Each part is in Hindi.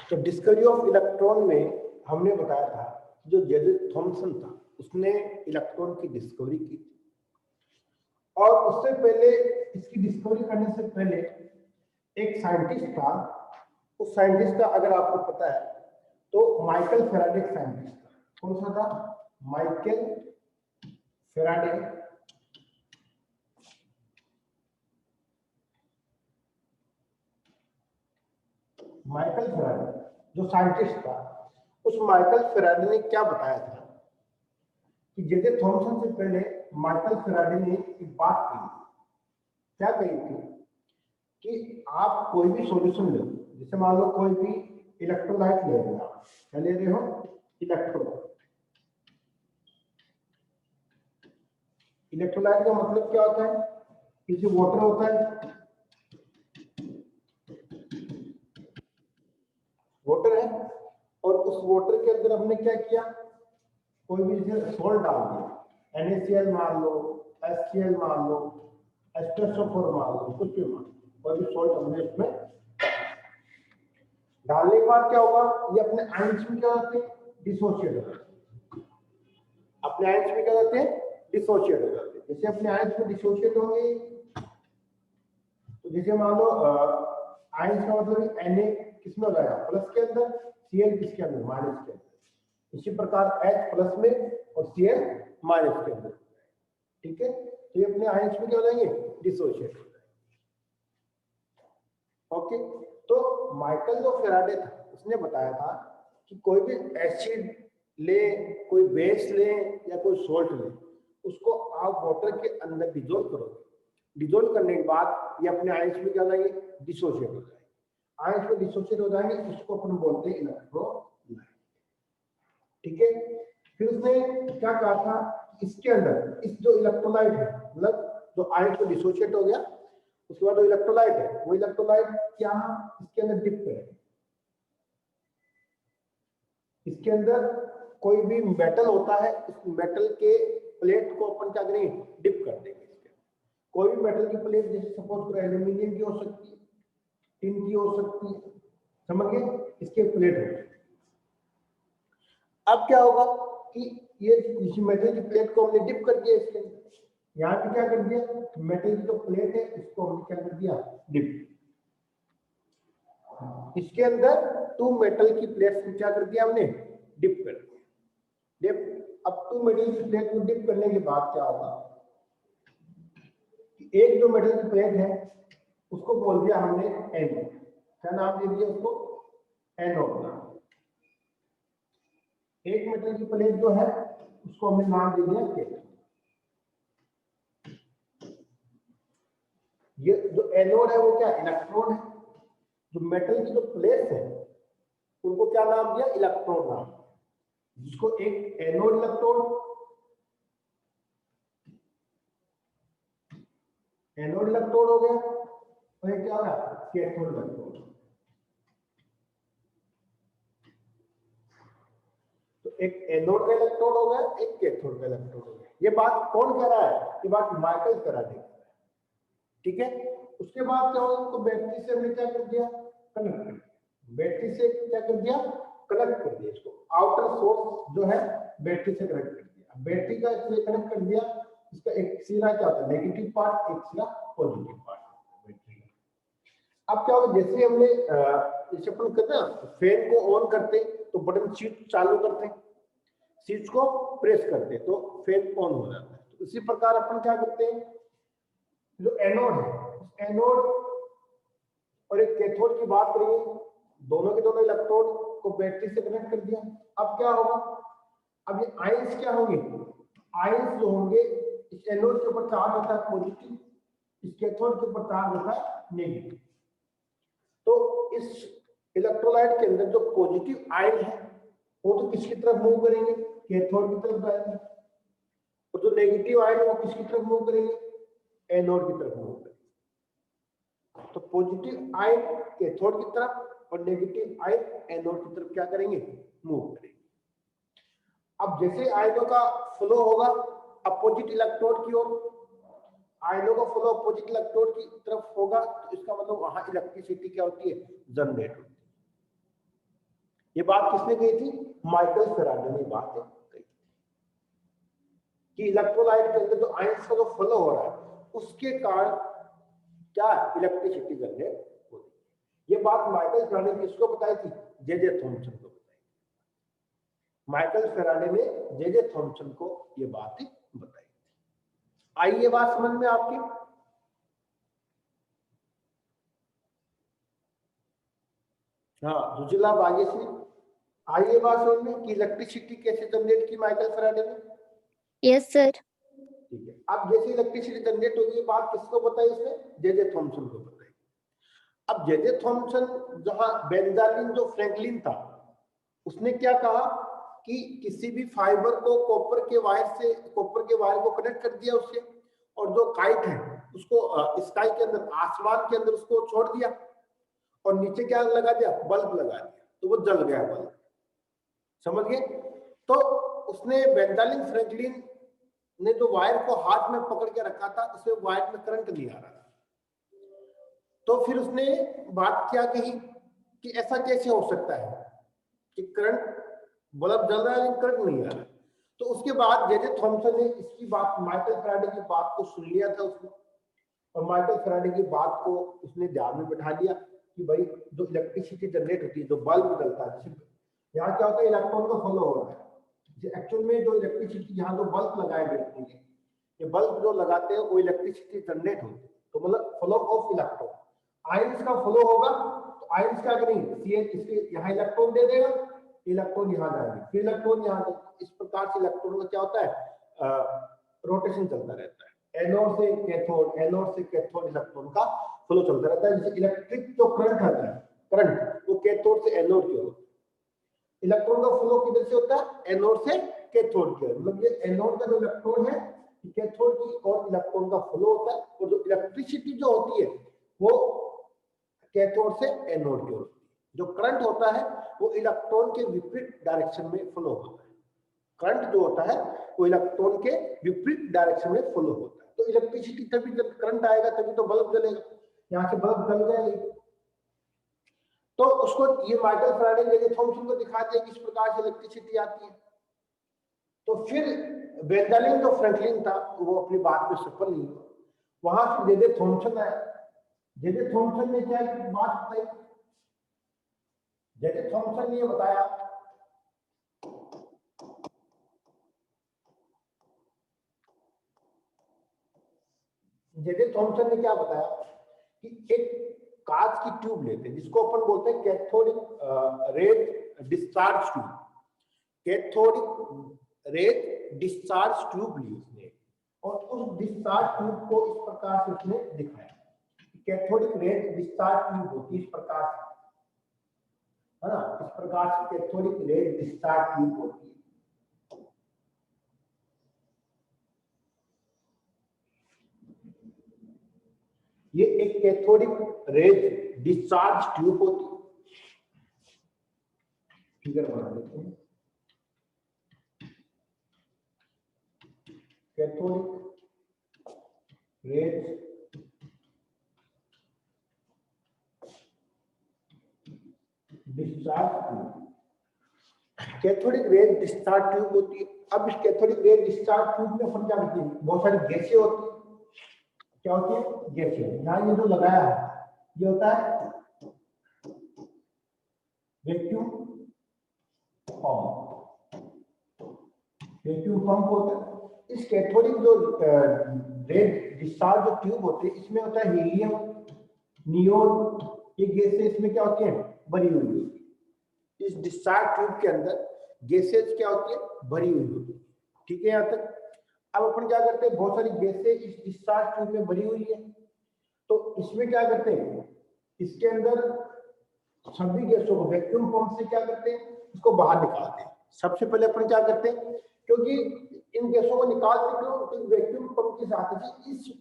तो डिस्कवरी ऑफ इलेक्ट्रॉन में हमने बताया था जो जेजे थॉमसन था उसने इलेक्ट्रॉन की डिस्कवरी की थी, और उससे पहले इसकी डिस्कवरी करने से पहले एक साइंटिस्ट था। उस साइंटिस्ट का अगर आपको पता है तो माइकल फैराडे साइंटिस्ट था। कौन सा था? Michael Faraday. माइकल फैराडे जो साइंटिस्ट था, उस माइकल फैराडे ने क्या बताया था कि जेजे थॉमसन से पहले माइकल फैराडे ने एक बात कही। क्या कही थी कि आप कोई भी सॉल्यूशन ले, जैसे मान लो कोई भी इलेक्ट्रोलाइट ले रहे हो, क्या ले रहे हो? इलेक्ट्रोलाइट। इलेक्ट्रोलाइट का मतलब क्या होता है? किसी वाटर होता है, वाटर है, और उस वाटर के अंदर हमने क्या किया? कोई भी जैसे सॉल्ट डाल दिया, NaCl मान लो, HCl मान लो, H2SO4 मान लो, कुछ भी मान लो, कोई भी सॉल्ट हमने इसमें डालने के बाद क्या होगा? ये अपने आयंस में क्या होते हैं? डिसोशिएट हो जाते हैं। अपने आयंस में क्या होते हैं? डिसोशिएट हो जाते हैं। जैसे अपने आयंस में डिसोशिएट होंगे, तो जैसे मान लो आयंस का मतलब Na किसमें हो जाएगा? प्लस के अंदर, Cl किसके अंदर? माइनस के अंदर। इसी प्रकार H प्लस में और Cl माइनस के अंदर। ठीक है, तो ये अपने आयंस में क्या हो जाएंगे? डिसोशिएट हो जाएंगे। ओके, तो माइकल जो फैराडे था उसने बताया था कि कोई भी एसिड ले, कोई बेस ले या कोई सॉल्ट ले, उसको आप वाटर के अंदर डिजोल्व करोगे। डिजोल्व करने के बाद ये अपने आयंस में क्या हो जाएंगे? डिसोशिएट हो जाएंगे। आयंस में डिसोशिएट हो जाएंगे, उसको अपन बोलते हैं इलेक्ट्रोलाइट। ठीक है, फिर उसने क्या कहा था? इसके अंदर इस जो इलेक्ट्रोलाइट है, मतलब जो आयंस में डिसोशिएट हो गया, उसके बाद जो इलेक्ट्रोलाइट है, वो इलेक्ट्रोलाइट क्या इसके अंदर डिप करें। इसके अंदर कोई भी मेटल होता है, इस मेटल के प्लेट को अपन क्या करेंगे? डिप कर देंगे। इसके कोई भी मेटल की प्लेट, जैसे सपोज करो एल्यूमिनियम की हो सकती है, टिन की हो सकती है, समझ गए? इसके प्लेट हो। अब क्या होगा कि ये इसी मेटल की प्लेट को हमने डिप कर दिया इसके अंदर। यहाँ पे क्या कर दिया? मेटल की जो प्लेट है इसको हमने क्या कर दिया? डिप। इसके अंदर टू मेटल की प्लेट्स को क्या कर दिया हमने? डिप कर दिया। डिप। अब टू मेटल की प्लेट को डिप करने के बाद क्या होगा? एक जो मेटल की प्लेट है उसको बोल दिया हमने एनोड। क्या नाम दे दिया उसको? एनोड नाम। एक मेटल की प्लेट जो है उसको हमने नाम दे दिया कैथोड। ये जो एनोड है वो क्या? इलेक्ट्रोड है। जो मेटल की जो प्लेट्स है उनको क्या नाम दिया? इलेक्ट्रोड नाम। जिसको एक एनोड इलेक्ट्रोड, एनोड इलेक्ट्रोड हो गया, और एक क्या हो गया? Cathode electrode. तो एक एनोड का इलेक्ट्रोड हो गया, एक कैथोड का इलेक्ट्रोड हो गया। ये बात कौन कह रहा है? ये बात माइकल फैराडे कह रहा है। ठीक है, उसके बाद क्या होगा? उनको बैटरी से हमने क्या कर दिया? कनेक्ट कर दिया। बैटरी से क्या कर दिया? कनेक्ट कर दिया। इसको आउटर सोर्स जो है बैटरी से कनेक्ट कर दिया। बैटरी का इसलिए कनेक्ट कर दिया, इसका एक सिरा क्या होता है? नेगेटिव पार्ट, एक सिरा पॉजिटिव पार्ट बैटरी का। अब क्या होगा? जैसे हमने जैसे अपन करते हैं फैन को ऑन करते तो बटन स्विच चालू करते, स्विच को प्रेस करते तो फैन ऑन हो जाता है। तो इसी प्रकार अपन क्या करते हैं? जो एनोड है, एनोड और एक कैथोड की बात करिए, दोनों के दोनों इलेक्ट्रोड को बैटरी से कनेक्ट कर दिया। अब क्या होगा? अब ये आयंस क्या होंगे? आयंस जो होंगे, इस एनोड के ऊपर चार्ज होता है पॉजिटिव, इस कैथोड के ऊपर चार्ज होता है नेगेटिव। तो इस इलेक्ट्रोलाइट के अंदर जो पॉजिटिव आयन है वो तो किसकी तरफ मूव करेंगे? कैथोड की तरफ जाएंगे। और जो नेगेटिव आयन है वो किसकी तरफ मूव करेंगे? एनोड की तरफ मूव करेंगे। तो पॉजिटिव आयन कैथोड की तरफ और नेगेटिव आयन एनोड की तरफ क्या करेंगे? मूव करेंगे। अब जैसे आयनों का फ्लो होगा अपोजिट इलेक्ट्रोड की ओर, आयनों का फ्लो अपोजिट इलेक्ट्रोड की तरफ होगा, तो इसका मतलब वहां इलेक्ट्रिसिटी क्या होती है? जनरेट होती है। ये बात किसने कही थी? माइकल फैराडे ने बात कही कि इलेक्ट्रोलाइट के अंदर जो आयंस का जो फ्लो हो रहा है उसके कारण क्या इलेक्ट्रिसिटी जनरेट होती है। ये बात माइकल फैराडे ने किसको बताई थी? जे थॉमसन को बताई। माइकल फैराडे ने जे थॉमसन को ये बात बताई। आई ये बात समझ में आपकी? हाँ सुशीला भाग्यश्री, आई ये बात समझ में कि इलेक्ट्रिसिटी कैसे जनरेट की माइकल फैराडे ने? Yes sir. ठीक है, अब जैसे इलेक्ट्रिसिटी जनरेट होगी, बात किसको बताई उसने? जे थॉमसन को बताई। अब जे थॉमसन जहां बेंजामिन जो फ्रैंकलिन था उसने क्या कहा कि किसी भी फाइबर को कॉपर के वायर को कनेक्ट कर दिया उससे, और जो काइट है उसको स्काई के अंदर, आसमान के अंदर उसको छोड़ दिया, और नीचे क्या लगा दिया? बल्ब लगा दिया, तो वो जल गया बल्ब। समझ गए? तो उसने बेंजामिन फ्रैंकलिन ने जो वायर को हाथ में पकड़ के रखा था उसमें वायर में करंट नहीं आ रहा था। तो फिर उसने बात क्या कही कि ऐसा कैसे हो सकता है कि करंट, बल्ब जल रहा है लेकिन करंट नहीं आ रहा। तो उसके बाद जे थॉमसन ने इसकी बात, माइकल फैराडे की बात को सुन लिया था उसने, और माइकल फैराडे की बात को उसने ध्यान में बैठा लिया कि भाई जो इलेक्ट्रिसिटी जनरेट होती है, जो बल्ब जलता है, यहाँ क्या होता है? इलेक्ट्रॉन का फ्लो हो रहा है। एक्चुअल में जो इलेक्ट्रिसिटी, यहाँ जो बल्ब लगाए गए, ये बल्ब जो लगाते हैं वो इलेक्ट्रिसिटी जनरेट होती है, तो मतलब फ्लो ऑफ इलेक्ट्रॉन, आयंस का फ्लो होगा। तो आयंस क्या करेंगे? सीएच इसके यहाँ इलेक्ट्रॉन दे देगा, इलेक्ट्रॉन यहाँ जाएंगे, फिर इलेक्ट्रॉन यहाँ जाएंगे। इस प्रकार से इलेक्ट्रॉन का क्या होता है? रोटेशन चलता रहता है। एनोड से कैथोड, एनोड से कैथोड इलेक्ट्रॉन का फ्लो चलता रहता है। जैसे इलेक्ट्रिक जो करंट आता है, करंट वो कैथोड से एनोड की ओर, इलेक्ट्रॉन का फ्लो किधर से होता है? एनोड से कैथोड की ओर। मतलब ये एनोड का जो इलेक्ट्रॉन है कैथोड की ओर इलेक्ट्रॉन का फ्लो होता है, और जो इलेक्ट्रिसिटी जो होती है वो कैथोड से एनोड की ओर। जो करंट होता है वो इलेक्ट्रॉन के विपरीत डायरेक्शन में फ्लो होता है। करंट जो होता है वो इलेक्ट्रॉन के विपरीत डायरेक्शन में फ्लो होता है। तो इलेक्ट्रिसिटी तभी, जब करंट आएगा तभी तो बल्ब जलेगा। यहाँ से बल्ब जल गया, तो उसको ये माइकल फैराडे ने जे थॉमसन को दिखा दिया कि इस प्रकार से इलेक्ट्रिसिटी आती है। तो फिर बेंजामिन जो फ्रैंकलिन था वो अपनी बात में सफल नहीं हुआ। वहां से जे थॉमसन आया। जे थॉमसन ने क्या बात बताई? जे थॉमसन ने बताया, जे थॉमसन ने क्या बताया कि एक कांच की ट्यूब लेते हैं जिसको अपन बोलते हैं cathodic ray discharge tube. Cathodic ray discharge tube ली उसने, और उस डिस्चार्ज ट्यूब को इस प्रकार से उसने दिखाया। कैथोडिक रे डिस्चार्ज ट्यूब होती है इस प्रकार से, है ना? इस प्रकार से कैथोडिक रे डिस्चार्ज ट्यूब होती है। ये एक कैथोडिक रे डिस्चार्ज ट्यूब होती है। फिगर बना देते हैं। Cathodic rays discharge tube, cathodic rays discharge tube होती है। अब इस कैथोडिक रेज डिस्चार्ज ट्यूब में अपन क्या करते हैं? बहुत सारी गैसें होती है। क्या होती है? गैसें। यहाँ ये जो लगाया है ये होता है वैक्यूम पंप। वैक्यूम पंप होता है। इस कैथोडिक जो रेज डिस्चार्ज जो ट्यूब होती है इसमें होता है हीलियम, नियोन, ये गैसें इसमें क्या होती है? भरी हुई होती है। इस डिस्चार्ज ट्यूब के अंदर गैसेज क्या होती है? भरी हुई होती है। ठीक है यहाँ तक? अब अपन क्या करते हैं? बहुत सारी गैसें इस डिस्चार्ज ट्यूब में भरी हुई है, तो इसमें क्या करते हैं? इसके अंदर सभी गैसों को वैक्यूम पंप से क्या करते हैं? उसको बाहर निकालते हैं। सबसे पहले अपन क्या करते हैं? क्योंकि इन गैसों को निकालते क्यों? तो वैक्यूम पंप की सहायता से इस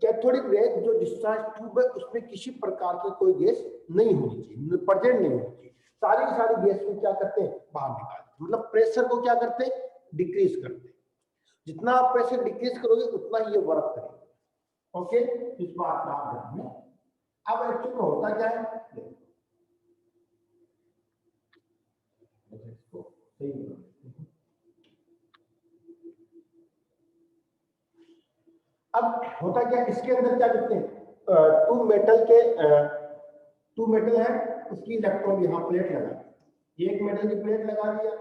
कैथोडिक रेज जो डिस्चार्ज ट्यूब है उसमें किसी प्रकार की कोई गैस नहीं होनी चाहिए, प्रेजेंट नहीं होनी चाहिए। सारी गैस को क्या करते हैं? बाहर निकालते हैं। मतलब प्रेशर को क्या करते हैं? डिक्रीज करते हैं। जितना आप प्रेशर डिक्रीज करोगे उतना ही ये वर्क करेगा। ओके, इस बात का ध्यान में। अब एक्चुअली होता क्या है? सही है। अब होता क्या, इसके अंदर क्या करते हैं, टू मेटल है, उसकी इलेक्ट्रोड यहाँ प्लेट लगा, ये एक मेटल की प्लेट लगा दिया,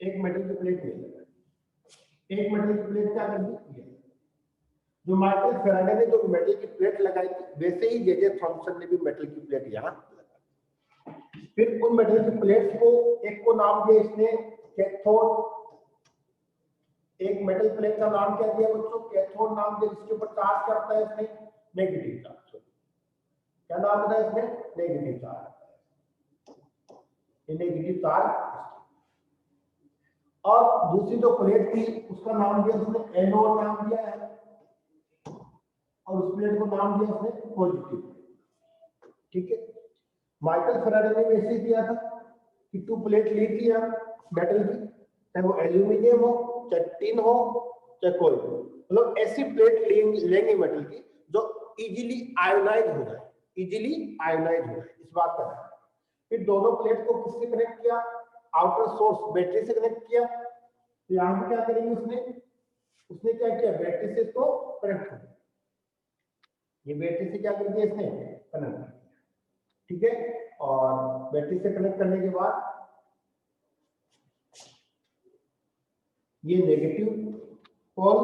एक मेटल की प्लेट नहीं लगा, एक मेटल की प्लेट क्या कर दी, जो माइकल फैराडे ने जो मेटल की प्लेट लगाई थी वैसे ही जे थॉमसन ने भी मेटल की प्लेट यहाँ लगाई। फिर उन मेटल की प्लेट्स को एक को नाम दिया इसने कैथोड, एक मेटल प्लेट का नाम क्या दिया बच्चों, कैथोड नाम दिया, जिसके ऊपर चार्ज क्या होता है इसमें, नेगेटिव चार्ज। क्या नाम होता है इसमें, नेगेटिव चार्ज, ये नेगेटिव चार्ज। और दूसरी जो प्लेट थी उसका नाम दिया उसने एनोड नाम दिया है, और उस प्लेट को नाम दिया उसने पॉजिटिव। ठीक है, माइकल फैराडे ने भी ऐसे किया था कि टू प्लेट ली थी मेटल की, चाहे वो एल्यूमिनियम हो, चाहे टिन हो, चाहे कोई, मतलब ऐसी प्लेट लेंगे मेटल की जो इजीली आयोनाइज हो जाए, इजीली आयोनाइज हो जाए, इस बात का ध्यान। फिर दोनों प्लेट को किससे कनेक्ट किया, आउटर सोर्स बैटरी से कनेक्ट किया। तो यहाँ पे क्या करेंगे, उसने क्या किया, बैटरी से इसको कनेक्ट कर दिया, ये बैटरी से क्या कर दिया इसने, कनेक्ट कर दिया। ठीक है, और बैटरी से कनेक्ट करने के बाद ये नेगेटिव पोल,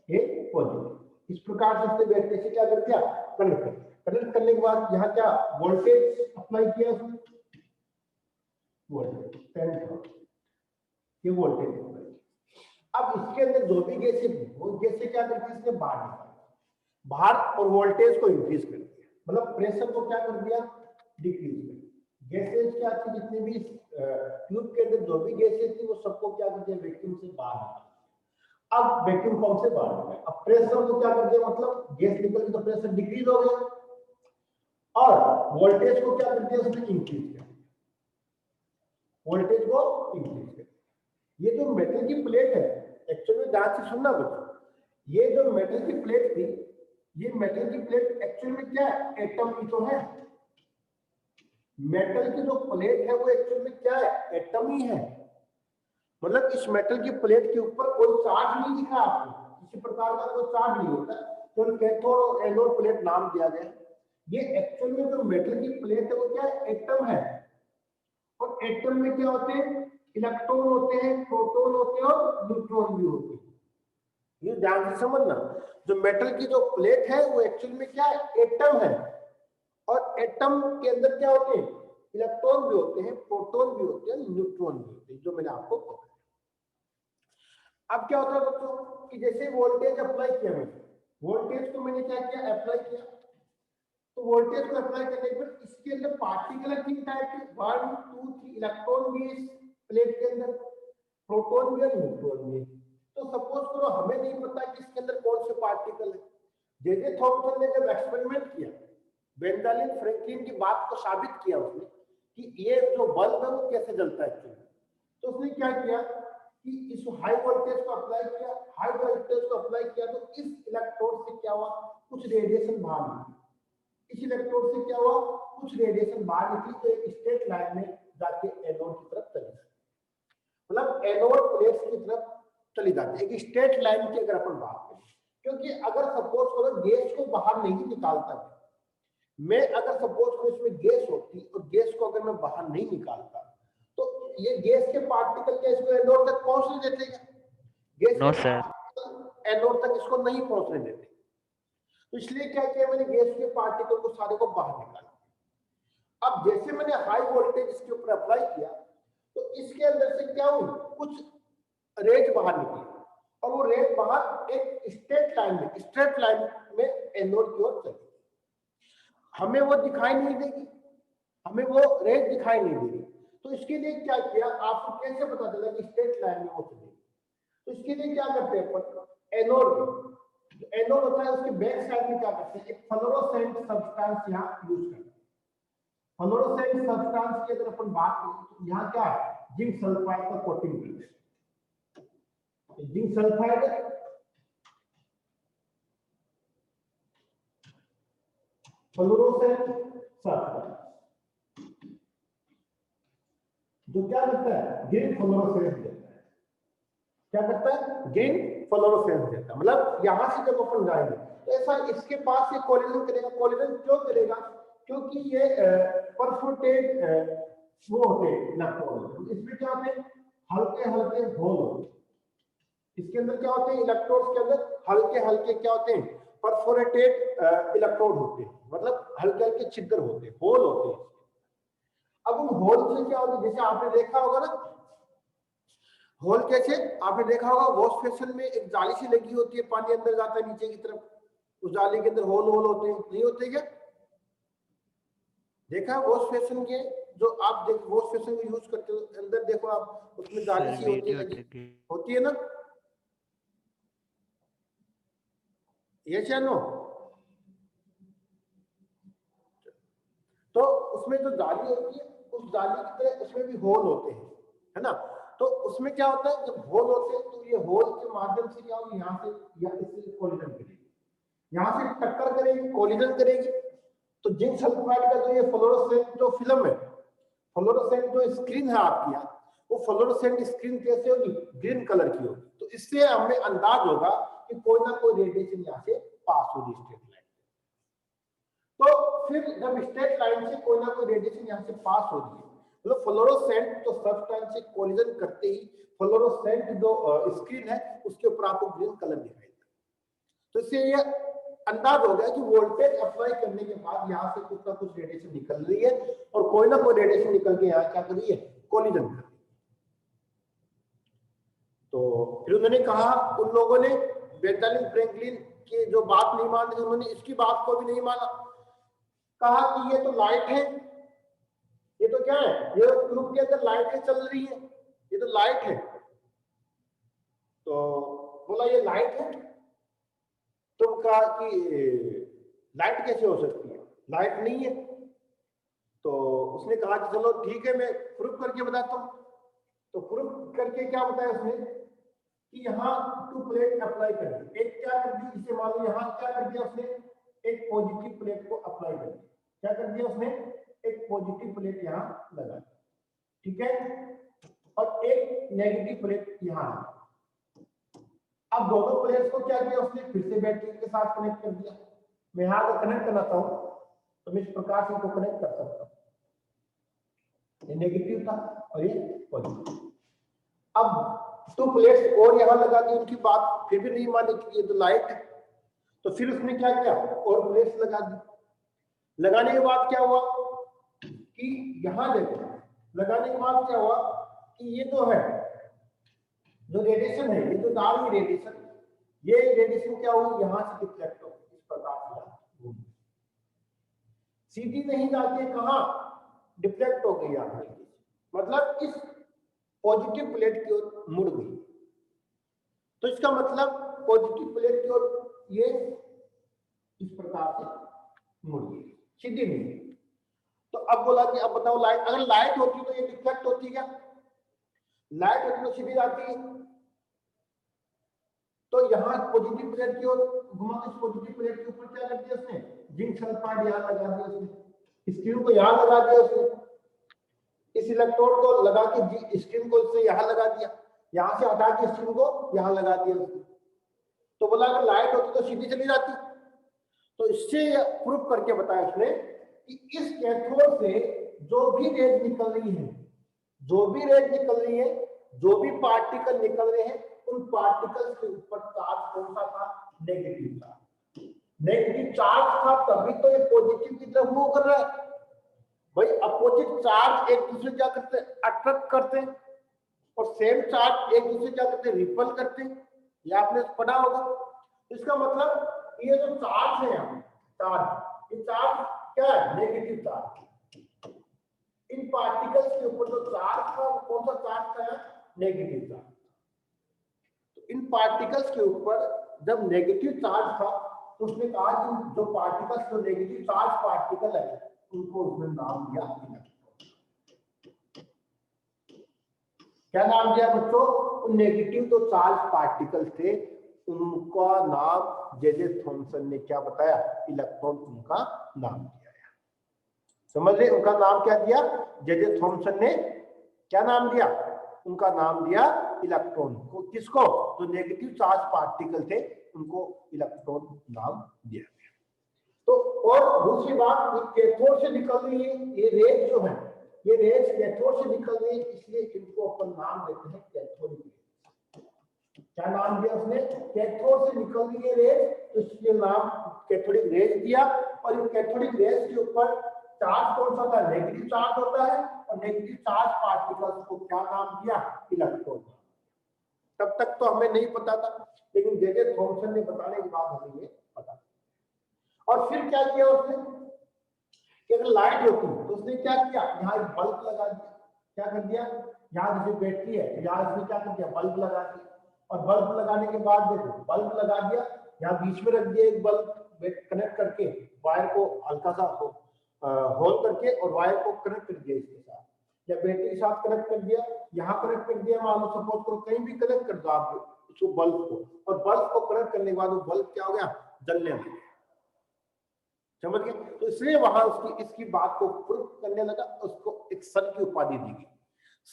ये पॉजिटिव, इस प्रकार से उसने बैटरी से क्या कर दिया, कनेक्ट कर दिया। कनेक्ट करने के बाद यहाँ क्या वोल्टेज अप्लाई किया उसने, वोल्टेज 10 ये वोल्टेज अप्लाई। अब इसके अंदर जो भी गैस है वो गैस से क्या करती है, इसने बाहर निकाला, बाहर, और वोल्टेज को इंक्रीज कर दिया, मतलब प्रेशर को क्या कर दिया, डिक्रीज कर दिया। गैसेज क्या थी, जितने भी ट्यूब के अंदर जो भी गैसेज थी वो सबको क्या कर दिया, वैक्यूम से बाहर निकाला। अब वैक्यूम पंप से बाहर निकाला, अब प्रेशर को क्या कर दिया, मतलब गैस निकल गई तो प्रेशर डिक्रीज हो गया, और वोल्टेज को क्या कर दिया उसने, इंक्रीज कर दिया, वोल्टेज को इंक्रीज कर दिया। ये जो मेटल की प्लेट है, एक्चुअली ध्यान से सुनना बच्चों, ये जो मेटल की प्लेट थी, ये मेटल की प्लेट एक्चुअल में क्या है, एटम की तो है। मेटल की जो प्लेट है वो एक्चुअल में क्या है, एटम ही है। मतलब इस मेटल की प्लेट के ऊपर कोई चार्ज नहीं दिखा आपको, किसी प्रकार का कोई चार्ज नहीं होता, तो कैथोड और एनोड प्लेट नाम दिया गया। ये एक्चुअल में जो मेटल की प्लेट है वो क्या है, एटम है। और एटम में क्या होते हैं, इलेक्ट्रॉन होते हैं, प्रोटॉन होते हैं, और न्यूट्रॉन भी होते हैं। ये ध्यान से समझना, जो मेटल की जो प्लेट है वो एक्चुअल में क्या है, एटम है। और एटम के अंदर क्या होते हैं, इलेक्ट्रॉन भी होते हैं, प्रोटॉन भी होते हैं, न्यूट्रॉन भी होते हैं, जो मैंने आपको बताया। अब क्या होता है बच्चों कि जैसे वोल्टेज अप्लाई किया, मैंने वोल्टेज को मैंने क्या किया, अप्लाई किया, तो वोल्टेज को अप्लाई करने के बाद इसके अंदर पार्टिकल किन टाइप के, 1 2 3 इलेक्ट्रॉन भी इस प्लेट के अंदर, प्रोटॉन भी और न्यूट्रॉन भी। तो सपोज करो हमें नहीं पता कि इसके अंदर कौन से पार्टिकल है, जे थॉमसन ने जब एक्सपेरिमेंट किया, बेंजामिन फ्रैंकलिन की बात को साबित किया उसने कि ये जो बल्ब है वो कैसे जलता है एक्चुअली, तो उसने क्या किया कि इस हाई वोल्टेज को अप्लाई किया, हाई वोल्टेज को अप्लाई किया, तो इस इलेक्ट्रोड से क्या हुआ, कुछ रेडिएशन बाहर निकली, इस इलेक्ट्रोड से क्या हुआ, कुछ रेडिएशन बाहर निकली, तो एक स्ट्रेट लाइन में जाके एनोड की तरफ चली जाती, मतलब एनोड प्लेट्स की तरफ चली जाती है, एक स्ट्रेट लाइन की अगर अपन बात करें। क्योंकि अगर सपोज करो गैस को बाहर नहीं निकालता, मैं अगर सपोज करो इसमें गैस होती और गैस को अगर मैं बाहर नहीं निकालता, तो ये गैस के पार्टिकल क्या इसको एनोड तक पहुंचने देते हैं, गैस नो के सर, पार्टिकल एनोड तक इसको नहीं पहुंचने देते। तो इसलिए क्या किया मैंने, गैस के पार्टिकल को सारे को बाहर निकाला। अब जैसे मैंने हाई वोल्टेज इसके ऊपर अप्लाई किया, तो इसके अंदर से क्या हुई, कुछ रेज बाहर निकली, और वो रेज बाहर एक स्ट्रेट लाइन में एनोड की ओर चली। हमें वो दिखाई नहीं देगी, हमें वो रेज दिखाई नहीं देगी, तो इसके लिए क्या किया, आपको कैसे पता चला कि स्ट्रेट लाइन में वो चलेगी, तो इसके लिए क्या करते हैं अपन, एनोड, एनोड होता है उसके बैक साइड में क्या करते हैं, एक फ्लोरोसेंट सब्सटेंस यहाँ यूज करते हैं। फ्लोरोसेंट सब्सटेंस की अगर अपन बात करें तो यहाँ क्या है, जिंक सल्फाइड का कोटिंग करते हैं, जिंक सल्फाइड फ्लोरोसेंट सब्सटेंस, जो क्या करता है, ग्रीन फ्लोरोसेंस देता है। क्या करता है, ग्रीन फ्लोरोसेंस देता है। मतलब यहां से जब अपन जाएंगे तो ऐसा इसके पास ये कोलिजन करेगा। कोलिजन क्यों करेगा, क्योंकि ये परफोर्टेड वो होते हैं इलेक्ट्रॉन। इसमें क्या होते हैं, हल्के हल्के होल होते हैं। इसके अंदर क्या होते हैं, इलेक्ट्रोड्स के अंदर हल्के हल्के क्या होते हैं, परफोरेटेड इलेक्ट्रोड होते हैं। मतलब हल्के हल्के छिद्र होते हैं, होल होते हैं। अब उन होल से क्या होता है, जैसे आपने देखा होगा ना, होल कैसे आपने देखा होगा, वॉश बेसिन में एक जाली सी लगी होती है, पानी अंदर जाता है नीचे की तरफ, उस जाली के अंदर होल होल होते हैं, नहीं होते क्या? देखा है वॉश बेसिन के, जो आप वॉश बेसिन को यूज करते हो, अंदर देखो आप, उसमें जाली सी होती है लगी, होती है ना, ये चैनो। तो उसमें जो जाली होती है, उस जाली की तरह उसमें भी होल होते हैं, है ना। तो उसमें क्या होता है, जब होल होते हैं तो ये होल के माध्यम से क्या होगी, यहाँ से या इससे कोलिजन करेगी, यहाँ से टक्कर करेगी, कोलिजन करेगी। तो जिंक सल्फाइड का जो ये फ्लोरोसेंट जो फिल्म है, फ्लोरोसेंट जो स्क्रीन है आपकी यहाँ, वो फ्लोरोसेंट स्क्रीन कैसे होगी, ग्रीन कलर की होगी। तो इससे हमें अंदाज होगा कि कोई ना कोई रेडिएशन यहाँ से पास होगी स्ट्रेट लाइन। तो फिर जब स्ट्रेट लाइन से कोई ना कोई रेडिएशन यहाँ से पास हो रही है, मतलब फ्लोरोसेंट तो सब्सटेंस से कोलिजन करते ही फ्लोरोसेंट जो स्क्रीन है उसके ऊपर आपको ग्रीन कलर दिखाई देगा। तो इससे ये अंदाज हो गया कि वोल्टेज अप्लाई करने के बाद यहाँ से कुछ ना कुछ रेडिएशन निकल रही है, और कोई ना कोई रेडिएशन निकल के यहाँ क्या कर रही है, कोलिजन कर रही है। तो फिर उन्होंने कहा, उन लोगों ने बेंजामिन फ्रैंकलिन की जो बात नहीं मानी, उन्होंने इसकी बात को भी नहीं माना। कहा कि ये तो लाइट है, ये तो क्या है, ये ट्यूब के अंदर लाइटें चल रही है, ये तो लाइट है। तो बोला ये लाइट है, तो कहा कि लाइट कैसे हो सकती है, लाइट नहीं है। तो उसने कहा कि चलो ठीक है, मैं प्रूफ करके बताता हूँ। तो प्रूफ करके क्या बताया उसने, कि यहाँ टू प्लेट अप्लाई कर दी, एक क्या कर दी, इसे मान लो यहाँ क्या कर दिया उसने, एक पॉजिटिव प्लेट को अप्लाई कर दिया। क्या कर दिया उसने, एक पॉजिटिव प्लेट यहाँ लगा दी, ठीक है, और एक नेगेटिव प्लेट यहाँ। अब दोनों प्लेट्स को क्या किया उसने, फिर से बैटरी के साथ कनेक्ट कर दिया। मैं यहाँ अगर कनेक्ट करना चाहूँ तो मैं इस प्रकार से इनको कनेक्ट कर सकता हूँ, ये नेगेटिव था और ये पॉजिटिव। अब टू प्लेट्स और यहाँ लगा दी, उनकी बात फिर भी नहीं मानी कि ये तो लाइट है। तो फिर उसने क्या किया, और प्लेट्स लगा दी। लगाने के बाद क्या हुआ कि यहाँ देखो, लगाने के बाद क्या हुआ कि ये जो है, जो रेडिएशन है, ये जो जा रही रेडिएशन, ये रेडिएशन क्या हुई, यहाँ से डिफ्लेक्ट हो इस प्रकार से, सीधी नहीं जाके कहाँ डिफ्लेक्ट हो गई यहाँ, मतलब इस पॉजिटिव प्लेट की ओर मुड़ गई। तो इसका मतलब पॉजिटिव प्लेट की ओर ये इस प्रकार से मुड़ गई, सीधी नहीं। तो अब बोला कि अब बताओ लाइट, अगर लाइट होती तो ये डिफ्लेक्ट होती क्या, लाइट होती तो सीधी जाती है। तो यहाँ पॉजिटिव प्लेट की ओर घुमा, इस पॉजिटिव प्लेट के ऊपर क्या कर दिया उसने, जिंक सल्फाइड यहाँ लगा दिया उसने, स्क्रीन को यहाँ लगा दिया उसने, इस इलेक्ट्रोड को लगा के स्क्रीन को इससे यहाँ लगा दिया, यहाँ से हटा के स्क्रीन को यहाँ लगा दिया उसने। तो बोला अगर लाइट होती तो सीधी चली जाती। तो इससे प्रूफ करके बताया उसने कि इस कैथोड से जो भी रेज निकल रही है, जो भी रेज निकल रही है, जो भी पार्टिकल निकल रहे हैं, उन पार्टिकल्स के ऊपर चार्ज कौन सा था, नेगेटिव चार्ज। नेगेटिव चार्ज था तभी तो ये पॉजिटिव की तरफ मूव कर रहा है। भाई अपोजिट चार्ज एक दूसरे क्या करते हैं, अट्रैक्ट करते हैं, और सेम चार्ज एक दूसरे क्या करते हैं, रिपल करते हैं। ये आपने पढ़ा होगा। इसका मतलब ये जो चार्ज है यहाँ, चार्ज, ये चार्ज क्या है, नेगेटिव चार्ज। इन पार्टिकल्स के ऊपर जो चार्ज था, कौन सा चार्ज था, नेगेटिव चार्ज। तो इन पार्टिकल्स के ऊपर जब नेगेटिव चार्ज था तो उसने कहा कि जो पार्टिकल्स, जो नेगेटिव चार्ज पार्टिकल है, उनको उसने नाम दिया इलेक्ट्रॉन। क्या नाम दिया बच्चों, नेगेटिव जो चार्ज पार्टिकल थे उनका नाम जे थॉमसन ने क्या बताया, इलेक्ट्रॉन उनका नाम दिया है। समझ रहे, उनका नाम क्या दिया, जे थॉमसन ने क्या नाम दिया? उनका नाम दिया इलेक्ट्रॉन को। किसको? जो नेगेटिव चार्ज पार्टिकल थे उनको इलेक्ट्रॉन नाम दिया गया। तो और दूसरी बात, ये कैथोड से निकल रही है ये रेज जो है, ये रेज कैथोड से निकल रही है, इसलिए इनको अपन नाम देते हैं कैथोडिक रेज। क्या नाम दिया उसने? कैथोड से निकल रही है रेज, तो इसलिए नाम कैथोडिक रेज दिया। और इन कैथोडिक रेज के ऊपर चार्ज कौन सा होता है? नेगेटिव चार्ज होता है। और नेगेटिव चार्ज पार्टिकल्स को क्या नाम दिया? इलेक्ट्रॉन। तब तक तो हमें नहीं पता था, लेकिन जे.जे. थॉमसन ने बताने के बाद हमें ये पता। और फिर क्या किया उसने कि अगर लाइट होती तो उसने क्या किया? यहाँ एक बल्ब लगा दिया। क्या कर दिया? यहाँ जैसे बैटरी है, यहाँ इसमें क्या कर दिया? बल्ब लगा दिया। और बल्ब लगाने के बाद देखो, बल्ब लगा दिया, यहाँ बीच में रख दिया एक बल्ब कनेक्ट करके, वायर को हल्का सा होल करके और वायर को कनेक्ट कर दिया इसके साथ, या बैटरी के साथ कनेक्ट कर दिया, यहाँ कनेक्ट कर दिया, मान लो सपोज करो कहीं भी कनेक्ट कर दो आप उसको बल्ब को, और बल्ब को कनेक्ट करने के बाद वो बल्ब क्या हो गया? जलने लगा। समझ गए? तो इसलिए वहां उसकी इसकी बात को प्रूव करने लगा, उसको एक सर की उपाधि दी गई,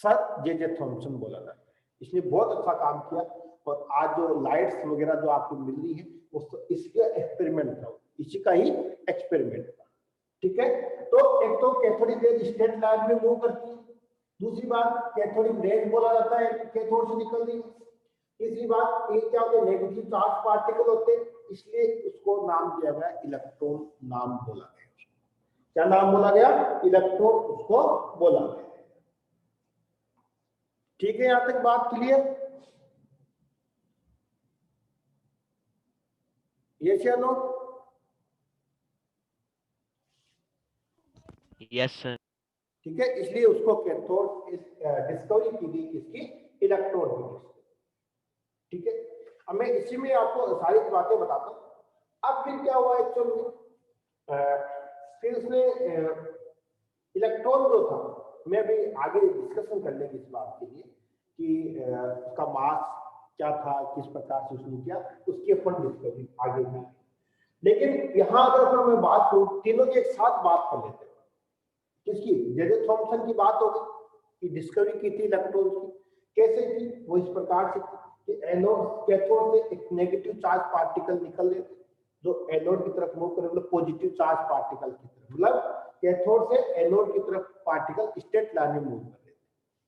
सर जे.जे. थॉमसन बोला जाता है। इसने बहुत अच्छा काम किया। और आज जो लाइट्स वगैरह जो आपको मिल रही है वो इसका एक्सपेरिमेंट था, इसी का ही एक्सपेरिमेंट था। ठीक है, तो एक तो कैथोडिक रेज स्ट्रेट लाइन में मूव करती है, दूसरी बात कैथोडिक रेज बोला जाता है कैथोड से निकल रही है, तीसरी बात ये क्या होते हैं? नेगेटिव चार्ज पार्टिकल होते हैं, इसलिए उसको नाम दिया गया इलेक्ट्रॉन नाम बोला गया। क्या नाम बोला गया? इलेक्ट्रॉन उसको बोला गया। ठीक है, यहां तक बात क्लियर? यस या नो? Yes sir. ठीक है, इसलिए उसको कैथोड डिस्कवरी की गई, किसकी? इलेक्ट्रॉन की। ठीक है, अब मैं इसी में आपको सारी बातें बताता हूं। अब फिर क्या हुआ एक्चुअल में? फिर उसने इलेक्ट्रॉन जो था, मैं अभी आगे डिस्कशन कर लेंगे इस बात के लिए कि उसका मास क्या था, किस प्रकार से उसने किया, उसकी अपन डिस्कवरी आगे की। लेकिन यहां अगर अपन मैं बात करूं, तीनों की एक साथ बात कर लेते हैं। किसकी? जे.जे. थॉमसन की बात हो गई कि डिस्कवरी की थी इलेक्ट्रॉन की। कैसे की? वो इस प्रकार से कि एनोड कैथोड से एक नेगेटिव चार्ज पार्टिकल निकल रहे थे जो एनोड की तरफ मूव करे, मतलब पॉजिटिव चार्ज पार्टिकल की तरफ, मतलब कैथोड से एनोड की तरफ पार्टिकल स्ट्रेट लाइन में मूव कर रहे थे।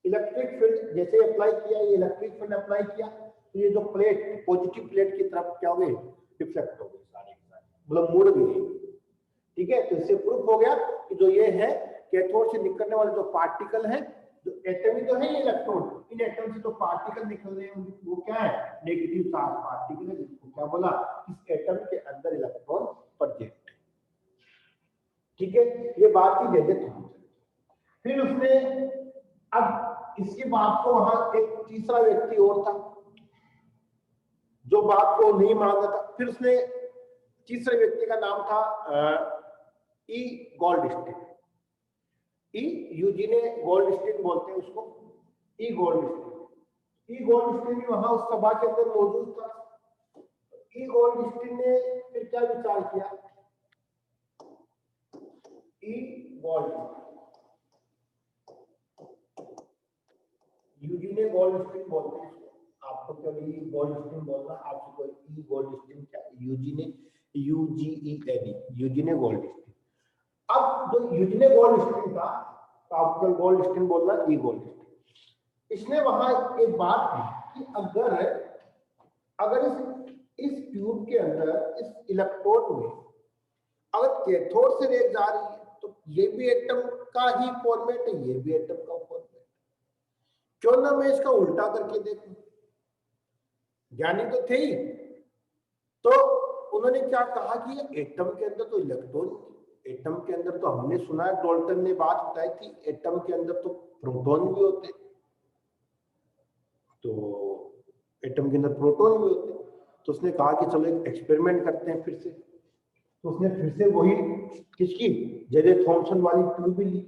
इलेक्ट्रिक फील्ड जैसे अप्लाई किया, ये इलेक्ट्रिक फील्ड अप्लाई किया, तो ये जो प्लेट पॉजिटिव प्लेट की तरफ क्या हो गई? डिफ्लेक्ट हो गई सारी, मतलब मुड़ गई। ठीक है, तो इससे प्रूफ हो गया कि जो ये है कैथोड से निकलने वाले जो पार्टिकल है, जो एटम ही तो है ये इलेक्ट्रॉन, इन एटम से जो पार्टिकल निकल रहे हैं वो क्या है? नेगेटिव चार्ज पार्टिकल है, जिसको क्या बोला? इस एटम के अंदर इलेक्ट्रॉन प्रेजेंट है। ठीक है, ये बात की जे.जे. थॉमसन। फिर उसने, अब इसके बाद को वहां एक तीसरा व्यक्ति और था जो बात को नहीं मानता था। फिर उसने, तीसरे व्यक्ति का नाम था ई गोल्डस्टीन। यूजीने गोल्डस्टीन बोलते हैं उसको, ई गोल्डस्टीन भी वहां उस सभा के अंदर मौजूद था। ई गोल्डस्टीन ने फिर क्या विचार किया? ई गोल्डस्टीन, यूजीने गोल्डस्टीन बोलते हैं, आपको कभी गोल्डस्टीन बोलना, आपसे कोई ई गोल्डस्टीन क्या, यूजीने, यूजीईएन, यूजीने गोल्डस्टीन। अब जो यूजीने गोल्डस्टीन था, तो आपको गोल्डस्टीन बोलना, ई गोल्डस्टीन, इसने वहां एक बात की कि अगर इस ट्यूब के अंदर, इस इलेक्ट्रोड में अगर कैथोड से रेज जा रही है, तो ये भी एटम का ही फॉर्मेट है, ये भी एटम का फॉर्मेट, क्यों ना मैं इसका उल्टा करके देखूं? ज्ञानी तो थे ही, तो उन्होंने क्या कहा कि एटम के अंदर तो इलेक्ट्रॉन, एटम के अंदर तो हमने सुना है, डाल्टन ने बात बताई थी, एटम के अंदर तो प्रोटॉन भी होते, तो एटम के अंदर प्रोटॉन भी होते। तो उसने कहा कि चलो एक एक्सपेरिमेंट करते हैं फिर से। तो उसने फिर से वही किसकी, जे.जे. थॉमसन वाली ट्यूब भी ली।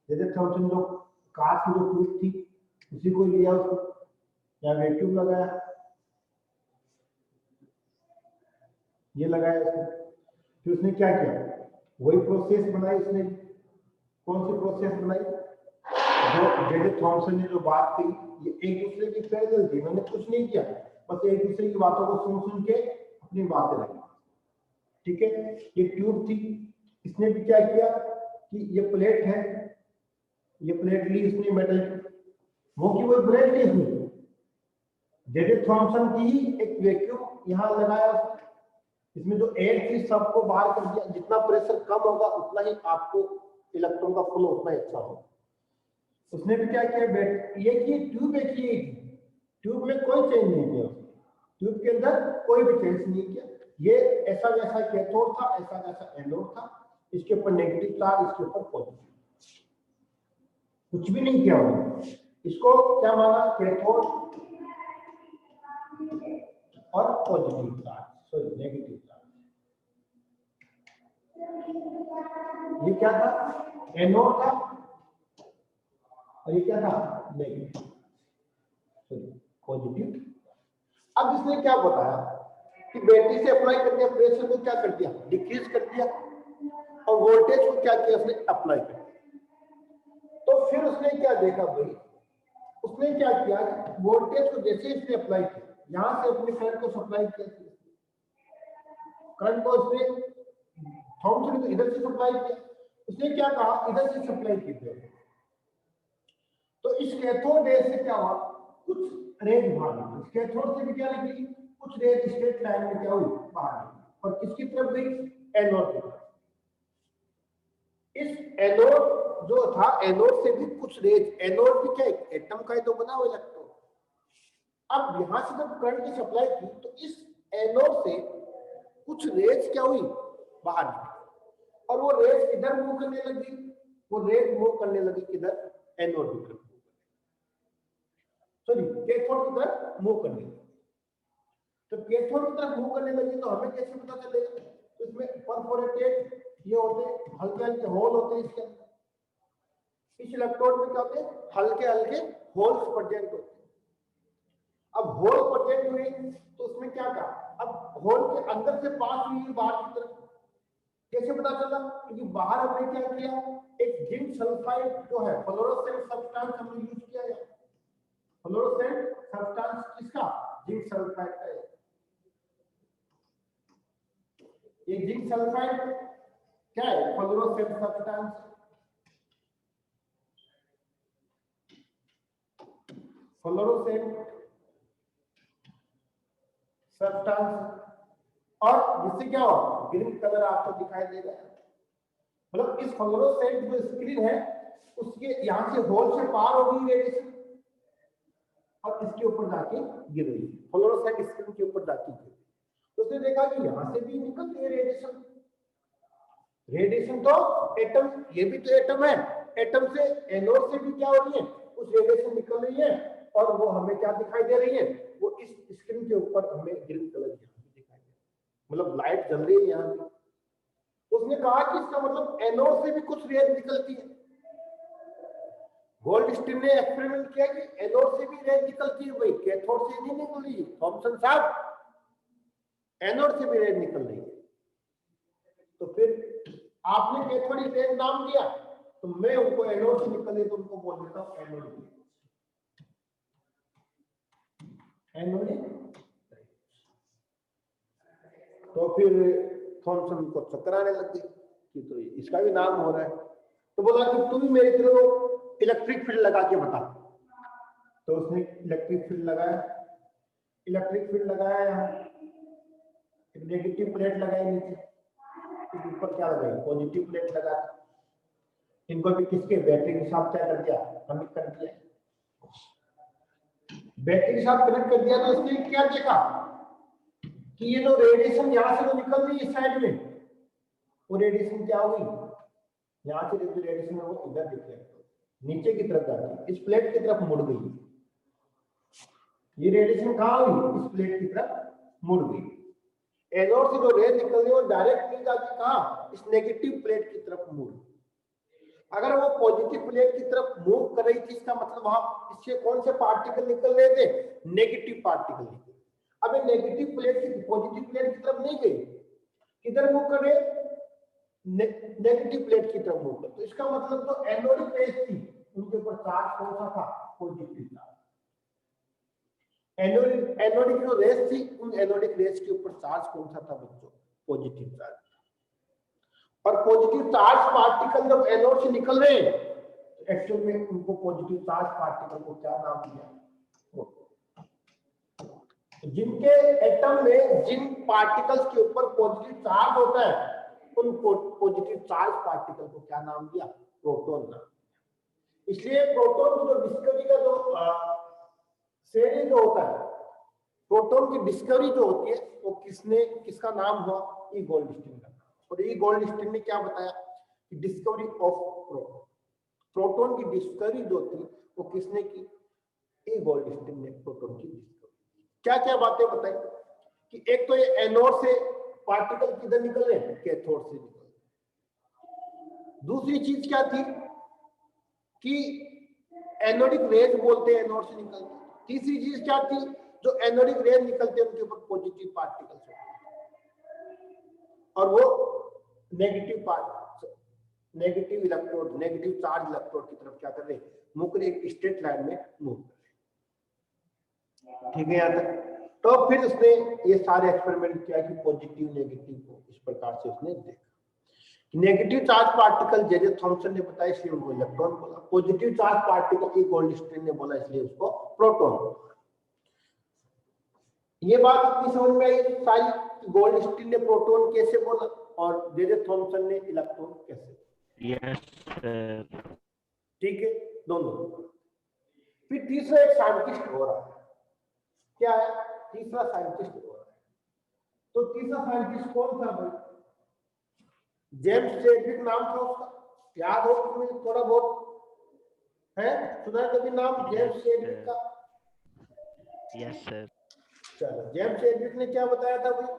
जे.जे. थॉमसन जो कांच की जो ट्यूब थी उसी को लिया, उसको यहाँ वैक्यूम लगाया, ये लगाया उसने। फिर उसने क्या किया? वही प्रोसेस बनाई उसने। कौन सी प्रोसेस बनाई? जो जेजे थॉमसन ने जो बात की, ये एक दूसरे की पैरेलल थी, इन्होंने कुछ नहीं किया, बस एक दूसरे की बातों को सुन के अपनी बातें लगी। ठीक है, ये ट्यूब थी, इसने भी क्या किया कि ये प्लेट है, ये प्लेट ली इसने मेटल की, वो की वो प्लेट ली इसने, जेजे थॉमसन की ही एक वैक्यूम यहाँ लगाया उसने, इसमें जो एयर थी सबको बाहर कर दिया, जितना प्रेशर कम होगा उतना ही आपको इलेक्ट्रॉन का फ्लो उतना ही अच्छा होगा। उसने भी क्या किया, ये की ट्यूब एक ही थी, ट्यूब में कोई चेंज नहीं किया, ट्यूब के अंदर कोई भी चेंज नहीं किया, ये ऐसा वैसा कैथोड था, ऐसा वैसा एनोड था, इसके ऊपर नेगेटिव चार्ज, इसके ऊपर पॉजिटिव, कुछ भी नहीं किया उन्होंने। इसको क्या माना, कैथोड और positive charge, sorry negative charge. ये क्या था, एनोड था, और ये क्या था, नेगेटिव, सॉरी पॉजिटिव। अब इसने क्या बताया कि बैटरी से अप्लाई करके प्रेशर को क्या कर दिया, डिक्रीज कर दिया, और वोल्टेज को क्या किया उसने, अप्लाई कर दिया। तो फिर उसने क्या देखा भाई, उसने क्या किया, वोल्टेज को जैसे इसने अप्लाई किया, यहां से अपने करंट को सप्लाई किया, करंट को इसने थॉमसन को इधर से सप्लाई किया, उसने क्या कहा, इधर से सप्लाई की, तो इस कैथोड रे से क्या हुआ, कुछ रेज बाहर निकली, इस कैथोड से भी क्या निकली, कुछ रेज स्ट्रेट लाइन में क्या हुई, बाहर निकली, और किसकी तरफ गई, एनोड की तरफ। इस एनोड जो था, एनोड से भी कुछ रेज, एनोड भी क्या एटम का ही तो बना हुआ इलेक्ट्रॉन। अब यहां से जब करंट की सप्लाई की तो इस एनोड से कुछ रेज क्या हुई, बाहर निकली, और वो रेज किधर मूव करने लगी, वो रेज मूव करने लगी किधर, एनोड की तरफ, सॉरी कैथोड की तरफ मूव करने लगी। तो कैथोड की तरफ मूव करने लगी तो हमें कैसे पता चलेगा, तो इसमें परफोरेटेड ये होते हैं, हल्के हल्के होल होते हैं इसके अंदर, इस इलेक्ट्रोड में क्या होते हैं, हल्के हल्के होल्स प्रेजेंट होते हैं। अब होल प्रेजेंट हुए तो उसमें क्या कहा, अब होल के अंदर से पास हुई बाहर की तरफ, कैसे पता चला, क्योंकि बाहर हमने क्या किया, एक जिंक सल्फाइड जो है फ्लोरोसेंट सब्सटेंस हमने यूज किया है, फ्लोरोसेंट सब्सटेंस किसका, जिंक सल्फाइड का है। ये जिंक सल्फाइड क्या है, फ्लोरोसेंट सब्सटेंस, फ्लोरोसेंट सब्सटेंस, और जिससे क्या हो, ग्रीन कलर आपको दिखाई देगा, मतलब इस फ्लोरोसेंट जो स्क्रीन है उसके यहां से होल से पार हो गई रेडिएशन और इसके ऊपर जाके गिर रही है, फ्लोरोसेंट स्क्रीन के ऊपर जाके गिर रही है। तो उसने देखा कि यहां से भी निकलती है रेडिएशन, रेडिएशन तो एटम, ये भी तो एटम है, एटम से एनोड से भी क्या हो रही है, कुछ रेडिएशन निकल रही है, और वो हमें क्या दिखाई दे रही है, वो इस स्क्रीन के ऊपर हमें ग्रीन कलर दिखाई दे, मतलब लाइट जल रही है यहाँ पे। तो उसने कहा कि इसका मतलब एनोड से भी कुछ रेज निकलती है। गोल्डस्टीन ने एक्सपेरिमेंट किया कि एनोड से भी रेज निकलती है, भाई कैथोड से नहीं निकल रही है, थॉमसन साहब एनोड से भी रेज निकल रही है। तो फिर आपने कैथोडिक रेज नाम दिया, तो मैं उनको एनोड से निकले तो उनको बोल देता हूं एनोड, एनोड। तो फिर थॉमसन को चक्कर आने लग गई कि तो इसका भी नाम हो रहा है, तो बोला कि तुम मेरे को इलेक्ट्रिक फील्ड लगा के बता। तो उसने इलेक्ट्रिक फील्ड लगाया, इलेक्ट्रिक फील्ड लगाया, यहाँ एक नेगेटिव प्लेट लगाई नीचे, ऊपर क्या लगाई, पॉजिटिव प्लेट लगा, इनको भी किसके, बैटरी के साथ क्या कर दिया, कनेक्ट कर दिया, बैटरी के साथ कनेक्ट कर दिया। तो इसने क्या देखा कि ये जो रेडिएशन यहाँ से जो निकल रही है साइड में, वो रेडिएशन क्या होगी, यहाँ से जो रेडिएशन है वो इधर दिख रहा है, नीचे की तरफ जाती, इस प्लेट की तरफ मुड़ गई, ये रेडिएशन कहाँ हुई, इस प्लेट की तरफ मुड़ गई। एनोड से जो रेज निकल रही है वो डायरेक्टली जाके कहाँ, इस नेगेटिव प्लेट की तरफ मुड़। अगर वो पॉजिटिव प्लेट की तरफ मूव कर रही थी, इसका मतलब वहां इससे कौन से पार्टिकल निकल रहे थे, नेगेटिव पार्टिकल निकल। अब ये नेगेटिव प्लेट की पॉजिटिव प्लेट की तरफ नहीं गई, किधर मूव कर रहे, नेगेटिव प्लेट की तरफ मूव कर। तो इसका मतलब जो एनोडिक रेज थी उनके ऊपर चार्ज कौन सा था? Positive charge. एनोडिक जो रेस थी, उन एनोडिक रेस के ऊपर चार्ज कौन सा था बच्चों? Positive charge. और पॉजिटिव चार्ज पार्टिकल जब एनोड से निकल रहे हैं तो एक्चुअल में उनको पॉजिटिव चार्ज पार्टिकल को क्या नाम दिया? जिनके एटम में जिन पार्टिकल्स के ऊपर पॉजिटिव चार्ज होता है उन पॉजिटिव चार्ज पार्टिकल को क्या नाम दिया? प्रोटॉन नाम। इसलिए प्रोटॉन की जो डिस्कवरी का जो श्रेणी जो होता है, प्रोटॉन की डिस्कवरी जो होती है वो किसका नाम हुआ? ई गोल्डस्टीन का। और ई गोल्डस्टीन ने क्या बताया कि डिस्कवरी ऑफ प्रोटॉन, प्रोटॉन की डिस्कवरी जो थी वो किसने की? ई गोल्डस्टीन ने प्रोटॉन की डिस्कवरी। क्या क्या बातें बताई कि एक तो ये एनोड से पार्टिकल किधर निकल रहे हैं? कैथोड से निकल रहे। दूसरी चीज क्या थी कि एनोडिक रेज बोलते हैं एनोड से निकलते। तीसरी चीज क्या थी? जो एनोडिक रेज निकलते हैं उनके ऊपर पॉजिटिव पार्टिकल्स होते हैं और वो negative electrode, negative charge electrode की तरफ क्या कर रहे हैं? मूव कर एक स्ट्रेट लाइन में मूव कर रहे। ठीक है यहाँ तक? तो फिर उसने ये सारे एक्सपेरिमेंट किया कि पॉजिटिव नेगेटिव को इस प्रकार से उसने देखा। Negative charge particle J Thomson ने बताया इसलिए उनको इलेक्ट्रॉन बोला। पॉजिटिव चार्ज पार्टिकल ई गोल्डस्टीन ने बोला इसलिए उसको प्रोटॉन बोला। ये बात इतनी समझ में आई सारी कि गोल्डस्टीन ने प्रोटॉन कैसे बोला और जे थॉमसन ने इलेक्ट्रॉन कैसे? Yes sir. ठीक है, दोनों। फिर तीसरा एक साइंटिस्ट हो रहा है। क्या है? तीसरा साइंटिस्ट हो रहा है। तो तीसरा साइंटिस्ट कौन था भाई? जेम्स चैडविक नाम था उसका। याद हो तुम्हें थोड़ा बहुत है? सुना कभी नाम जेम्स चैडविक का? Yes sir. चलो, जेम्स चैडविक ने क्या बताया था भाई?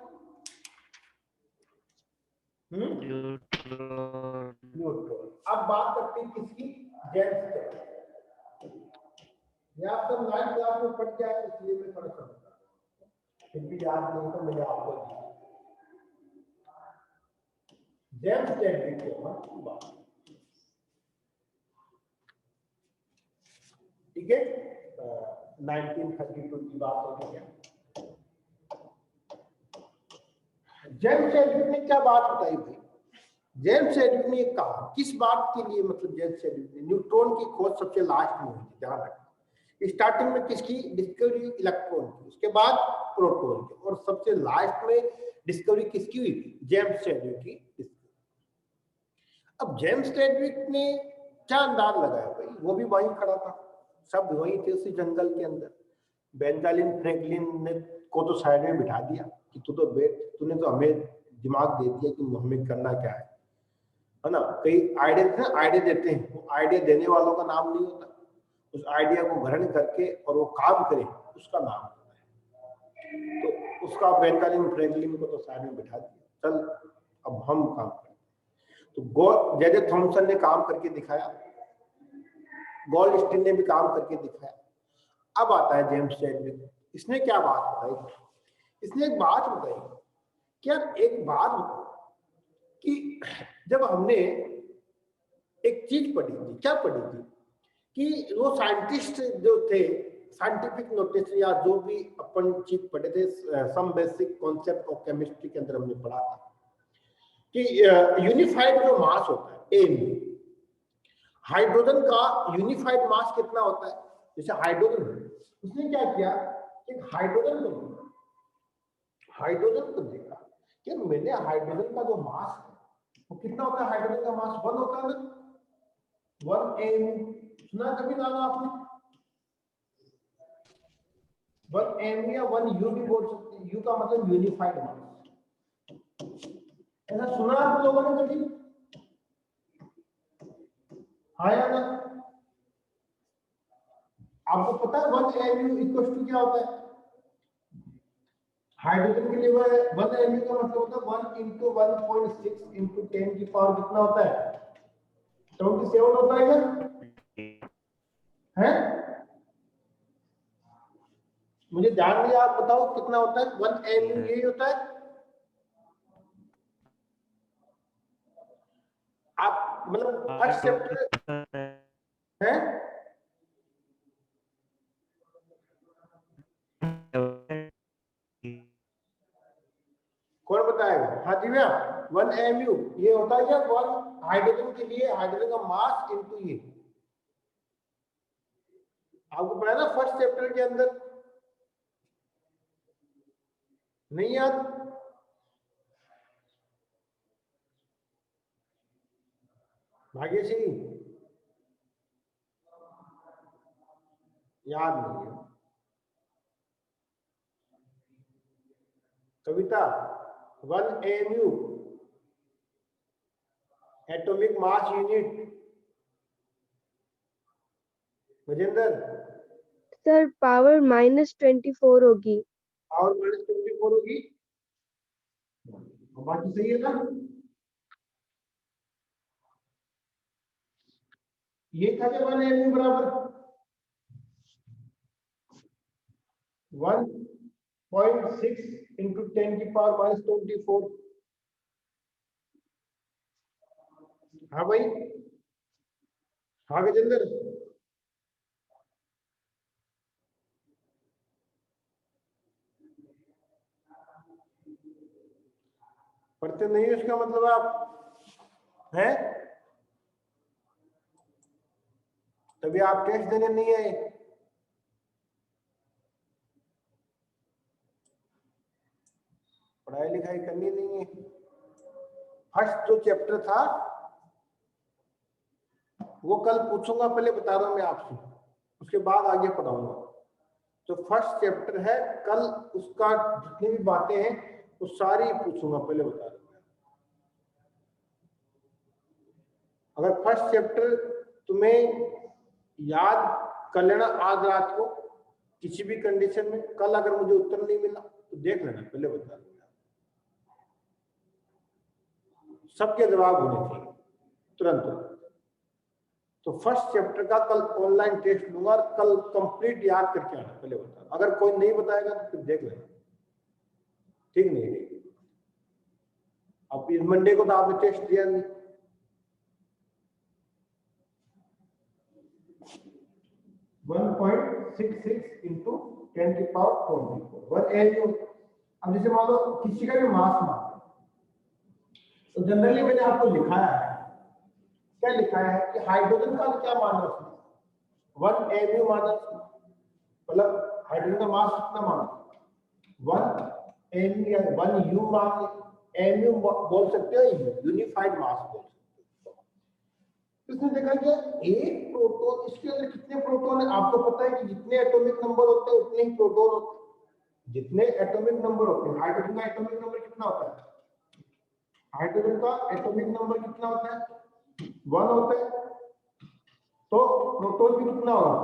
न्यूट्रॉन। अब बात करते हैं किसकी? James Chadwick. ये आप सब 9th क्लास में पढ़ के आए इसलिए मैं थोड़ा समझता हूँ, फिर भी याद नहीं तो मैंने आपको दिया। जेम्स चैडविक के बात, ठीक है? 1932 की बात हो गई। जेम्स चैडविक ने क्या बात बताई भाई? जेम्स चैडविक ने कहा किस बात के लिए, मतलब जेम्स चैडविक ने न्यूट्रॉन की खोज सबसे लास्ट में हुई थी, ध्यान रखना। स्टार्टिंग में किसकी डिस्कवरी? इलेक्ट्रॉन की, उसके बाद प्रोटॉन की, और सबसे लास्ट में डिस्कवरी किसकी हुई? जेम्स चैडविक की डिस्कवरी। अब जेम्स चैडविक ने क्या अंदाज लगाया भाई? वो भी वहीं खड़ा था, सब वहीं थे उसी जंगल के अंदर। बेंजामिन फ्रैंकलिन ने को तो साइड में बिठा दिया कि तू तो बैठ, तूने तो हमें दिमाग दे दिया कि हमें करना क्या है ना? कई आइडिया देते हैं, वो आइडिया देने वालों का नाम नहीं होता, उस आइडिया को ग्रहण करके और वो काम करे उसका नाम होता है। तो उसका बेंजामिन फ्रैंकलिन को तो साइड में बिठा दिया, चल अब हम काम करें। तो जे थॉमसन ने काम करके दिखाया, गोल्डस्टीन ने भी काम करके दिखाया। अब आता है जेम्स चैडविक। इसने क्या बात बताई? इसने एक बात बताई कि यार एक बात बताओ कि जब हमने एक चीज पढ़ी थी, क्या पढ़ी थी कि वो साइंटिस्ट जो थे, साइंटिफिक नोटेशन या जो भी अपन चीज पढ़े थे, some basic concept of chemistry के अंदर हमने पढ़ा था कि यूनिफाइड जो मास होता है एम, हाइड्रोजन का यूनिफाइड मास कितना होता है? जैसे हाइड्रोजन, उसने क्या किया, एक हाइड्रोजन को देखा कि मैंने हाइड्रोजन का जो मास है वो कितना होता है? हाइड्रोजन का मास 1 होता है ना, 1 एम। सुना कभी नाम आपने? 1 एम या 1 यू भी बोल सकते हैं। यू का मतलब यूनिफाइड मास। ऐसा सुना आप लोगों ने कभी? हाँ या ना? आपको पता है 1 एम इक्वल टू क्या होता है? हाइड्रोजन के लिए 1 एम का मतलब होता है 1 into 1.6 into 10 की पावर कितना होता है? 27 होता है क्या? है? मुझे ध्यान नहीं, आप बताओ कितना होता है? 1 एम यही होता है? आप मतलब फर्स्ट चैप्टर है? दिव्या 1 mu ये होता है क्या 1 हाइड्रोजन के लिए हाइड्रोजन का मास इनटू ये आपको पढ़ा ना फर्स्ट चैप्टर के अंदर नहीं याद भाग्यश्री याद नहीं है Kavita 1 mu atomic mass unit मजेंद्र सर पावर -24 होगी। और -24 होगी और बाकी सही है ना ये था क्या 1 mu बराबर 1.6 into 10 की पावर -24 हाँ भाई हाँ गजेंद्र पढ़ते नहीं उसका मतलब आप हैं तभी आप टेस्ट देने नहीं आए पढ़ाई लिखाई करनी नहीं है फर्स्ट जो चैप्टर था वो कल पूछूंगा पहले बता रहा हूं मैं आपसे उसके बाद आगे पढ़ाऊंगा तो फर्स्ट चैप्टर है कल उसका जितनी भी बातें हैं वो सारी पूछूंगा पहले बता रहा हूं अगर फर्स्ट चैप्टर तुम्हें याद कर लेना आज रात को किसी भी कंडीशन में कल अगर मुझे उत्तर नहीं मिला तो देख लेना पहले बता दूंगा सबके जवाब होने चाहिए तुरंत तो फर्स्ट चैप्टर का कल ऑनलाइन टेस्ट लूंगा और कल कंप्लीट याद करके आना पहले बता अगर कोई नहीं बताएगा तो फिर देख लेना ठीक नहीं अब इस मंडे को तो आपने टेस्ट दिया नहीं 1.66 into 10 की पावर 24 1 mu अब जैसे मान लो किसी का भी मास मान तो जनरली मैंने आपको लिखाया है क्या लिखाया है कि हाइड्रोजन का क्या माना उसने 1 mu माना मतलब हाइड्रोजन का मास कितना माना 1 mu या 1 u मान mu बोल सकते हो यूनिफाइड मास बोल सकते हो इसने देखा कि एक प्रोटॉन इसके अंदर कितने प्रोटॉन है आपको पता है कि जितने एटॉमिक नंबर होते हैं उतने ही प्रोटॉन होते हैं जितने एटॉमिक नंबर होते हैं हाइड्रोजन का एटॉमिक नंबर कितना होता है हाइड्रोजन का एटॉमिक नंबर कितना होता है 1 होता है तो प्रोटॉन भी कितना होगा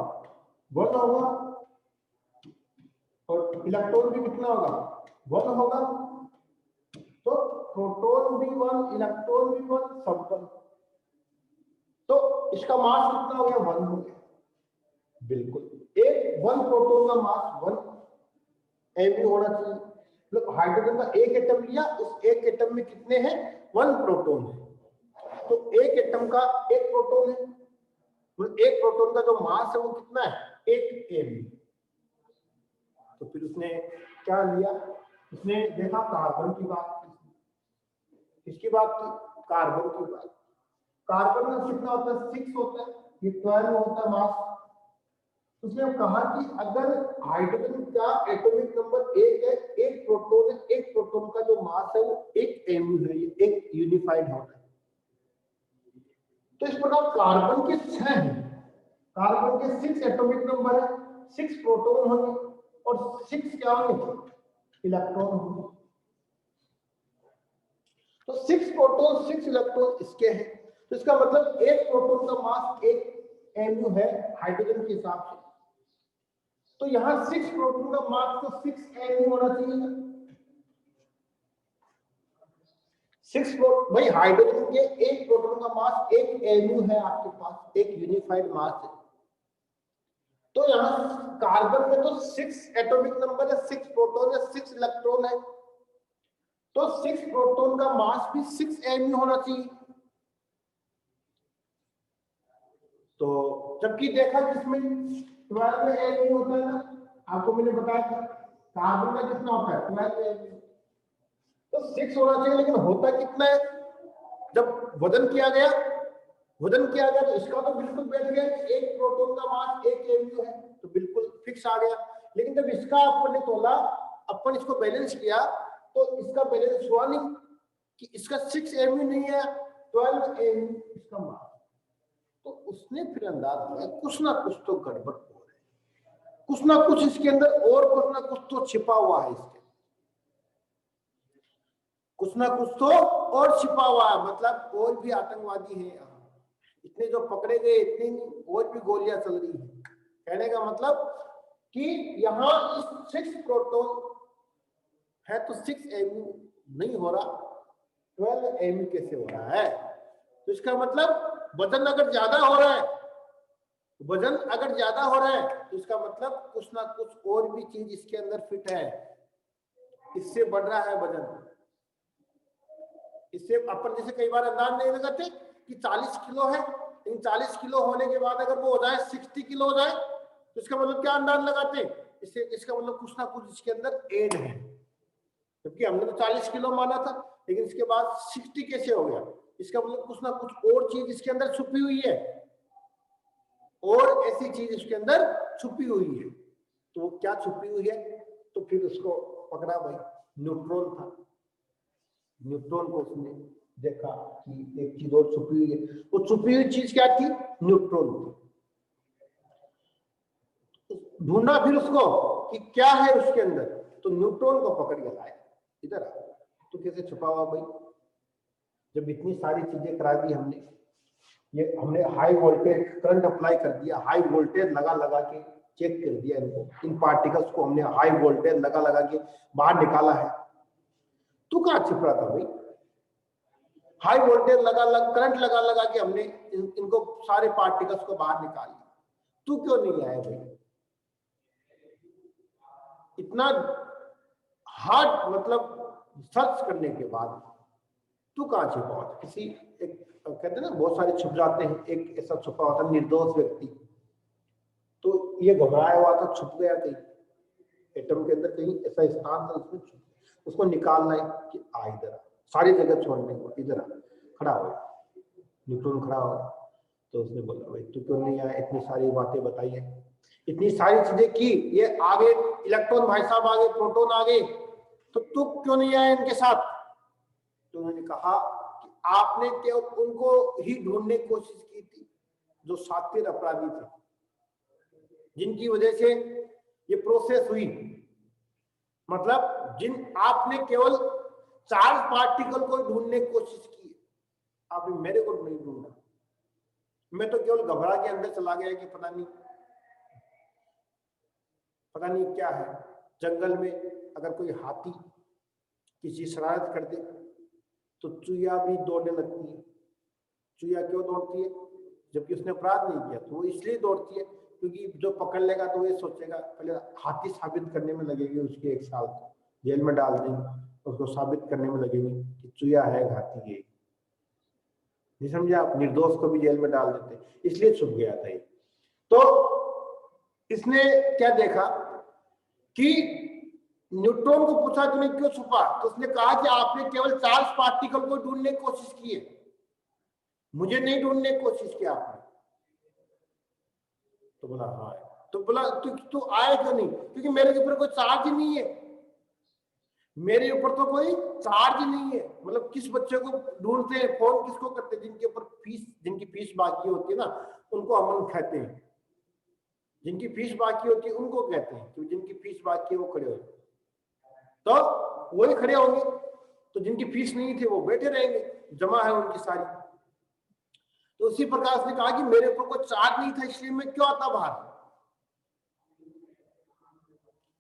1 होगा और इलेक्ट्रॉन भी कितना होगा 1 होगा तो प्रोटॉन भी 1 इलेक्ट्रॉन भी 1 सब 1 तो इसका मास कितना हो गया 1 हो गया बिल्कुल एक 1 प्रोटॉन का मास 1 mu होना चाहिए मतलब हाइड्रोजन का एक एटम लिया उस एक एटम में कितने हैं 1 प्रोटॉन है तो एक एटम का एक प्रोटॉन है तो एक प्रोटॉन का जो मास है वो कितना है 1 mu तो फिर उसने क्या लिया उसने देखा कार्बन की बात की किसकी बात की कार्बन की बात कार्बन में कितना होता है 6 होता है ये 12 होता है मास उसने कहा कि अगर हाइड्रोजन का एटॉमिक नंबर 1 है एक प्रोटॉन है एक प्रोटॉन का जो मास है वो 1 mu है ये एक यूनिफाइड होता है तो इस प्रकार कार्बन के 6 हैं कार्बन के 6 एटॉमिक नंबर है 6 प्रोटॉन होंगे और 6 क्या होंगे इलेक्ट्रॉन होंगे तो 6 प्रोटॉन 6 इलेक्ट्रॉन इसके हैं तो इसका मतलब एक प्रोटॉन का मास 1 mu है हाइड्रोजन के हिसाब से तो यहां 6 प्रोटॉन का मास तो 6 mu होना चाहिए 6 प्रोटॉन भाई हाइड्रोजन के एक प्रोटॉन का मास 1 mu है आपके पास एक यूनिफाइड मास है तो यहां कार्बन में तो 6 एटॉमिक नंबर है 6 प्रोटॉन है 6 इलेक्ट्रॉन है तो 6 प्रोटॉन का मास भी 6 mu होना चाहिए तो जबकि देखा किसमें 12 में mu होता है ना आपको मैंने बताया था कार्बन का कितना होता है 12 mu तो 6 होना चाहिए, लेकिन होता कितना है? जब वजन किया गया तो इसका तो बिल्कुल बैठ गया, एक प्रोटॉन का मास 1 MU है, तो बिल्कुल फिक्स आ गया। लेकिन जब इसका अपन ने तोला, अपन इसको बैलेंस किया, तो इसका बैलेंस हुआ नहीं कि इसका 6 MU नहीं है, 12 MU इसका मास। तो उसने फिर अंदाज लगाया कुछ ना कुछ तो गड़बड़ हो रहा है, कुछ ना कुछ इसके अंदर और कुछ ना कुछ तो छिपा हुआ है, इसके कुछ ना कुछ तो और छिपा हुआ है, मतलब और भी आतंकवादी है यहाँ। इतने जो पकड़े गए, इतनी और भी गोलियां चल रही है। कहने का मतलब कि यहाँ इस 6 प्रोटॉन है तो 6 MU नहीं हो रहा, 12 MU कैसे हो रहा है? तो इसका मतलब वजन अगर ज्यादा हो रहा है, तो इसका मतलब कुछ ना कुछ और भी चीज इसके अंदर फिट है, इससे बढ़ रहा है वजन। इससे अपन जैसे कई बार अंदाज नहीं लगाते कि 40 किलो है, लेकिन 40 किलो होने के बाद अगर वो हो जाए 60 किलो हो जाए, तो इसका मतलब क्या अंदाज लगाते? इससे इसका मतलब कुछ ना कुछ इसके अंदर ऐड है, क्योंकि हमने तो 40 किलो माना था, लेकिन इसके बाद 60 कैसे हो गया? इसका मतलब कुछ ना कुछ और चीज इसके अंदर छुपी हुई है, और ऐसी चीज इसके अंदर छुपी हुई है। तो वो क्या छुपी हुई है? तो फिर उसको पकड़ा भाई, न्यूट्रॉन था। न्यूट्रॉन को उसने देखा कि एक चीज और छुपी हुई है। वो छुपी हुई चीज क्या थी? न्यूट्रॉन थी। ढूंढा फिर उसको कि क्या है उसके अंदर, तो न्यूट्रॉन को पकड़ के लाए, इधर आ। तो कैसे छुपा हुआ भाई? जब इतनी सारी चीजें करा दी हमने, ये हमने हाई वोल्टेज करंट अप्लाई कर दिया, हाई वोल्टेज लगा लगा के चेक कर दिया इनको, इन पार्टिकल्स को हमने हाई वोल्टेज लगा लगा के बाहर निकाला है। तू कहाँ छिप रहा था भाई? हाई वोल्टेज करंट लगा लगा के हमने इनको सारे पार्टिकल्स को बाहर निकाल लिया, तू क्यों नहीं आया भाई? इतना हार्ड मतलब सर्च करने के बाद तू कहाँ छिपा हुआ? किसी एक कहते हैं ना, बहुत सारे छुप जाते हैं, एक ऐसा छुपा होता है निर्दोष व्यक्ति। तो ये घबराया हुआ था, छुप गया कहीं एटम के अंदर, कहीं ऐसा स्थान था उसमें उसको निकालना है कि आ इधर आ, सारी जगह छोड़ने को, इधर आ, खड़ा हो गया न्यूट्रॉन, खड़ा हो गया। तो उसने बोला भाई तू क्यों नहीं आया? इतनी सारी बातें बताई है, इतनी सारी चीजें की, ये आगे इलेक्ट्रॉन भाई साहब आगे, प्रोटॉन आगे, तो तू क्यों नहीं आया इनके साथ? तो उन्होंने कहा कि आपने केवल उनको ही ढूंढने की कोशिश की थी जो शातिर अपराधी थे, जिनकी वजह से ये प्रोसेस हुई। मतलब आपने केवल चार्ज पार्टिकल को ढूंढने की कोशिश की, आपने मेरे को नहीं ढूंढा। मैं तो केवल घबरा के अंदर चला गया कि पता नहीं क्या है। जंगल में अगर कोई हाथी किसी शरारत कर दे तो चूया भी दौड़ने लगती है। चूया क्यों दौड़ती है? जबकि उसने अपराध नहीं किया, तो वो इसलिए दौड़ती है क्योंकि जो पकड़ लेगा तो ये सोचेगा, पहले हाथी साबित करने में लगेगी उसके 1 साल को, जेल में डाल देंगे, उसको साबित करने में लगेगी कि चूया है, हाथी है। नहीं समझे आप? निर्दोष को भी जेल में डाल देते, इसलिए छुप गया था ये। तो इसने क्या देखा कि न्यूट्रॉन को पूछा तूने क्यों छुपा, तो उसने कहा कि आपने केवल चार्ज पार्टिकल को ढूंढने की कोशिश की है, मुझे नहीं ढूंढने की कोशिश की आपने। तो बोला हाँ। तो बोला तू आया क्यों नहीं? क्योंकि मेरे ऊपर कोई चार्ज ही नहीं है, मेरे ऊपर तो कोई चार्ज नहीं है। मतलब किस बच्चे को ढूंढते हैं, फोन किसको करते हैं? जिनकी फीस बाकी होती है ना, उनको अमन कहते हैं। जिनकी फीस बाकी होती है उनको कहते हैं कि जिनकी फीस बाकी है वो खड़े हो, तो वही खड़े होंगे। तो जिनकी फीस नहीं थी वो बैठे रहेंगे, जमा है उनकी सारी। तो उसी प्रकार उसने कहा कि मेरे ऊपर कोई चार्ज नहीं था इसलिए मैं क्यों आता बाहर,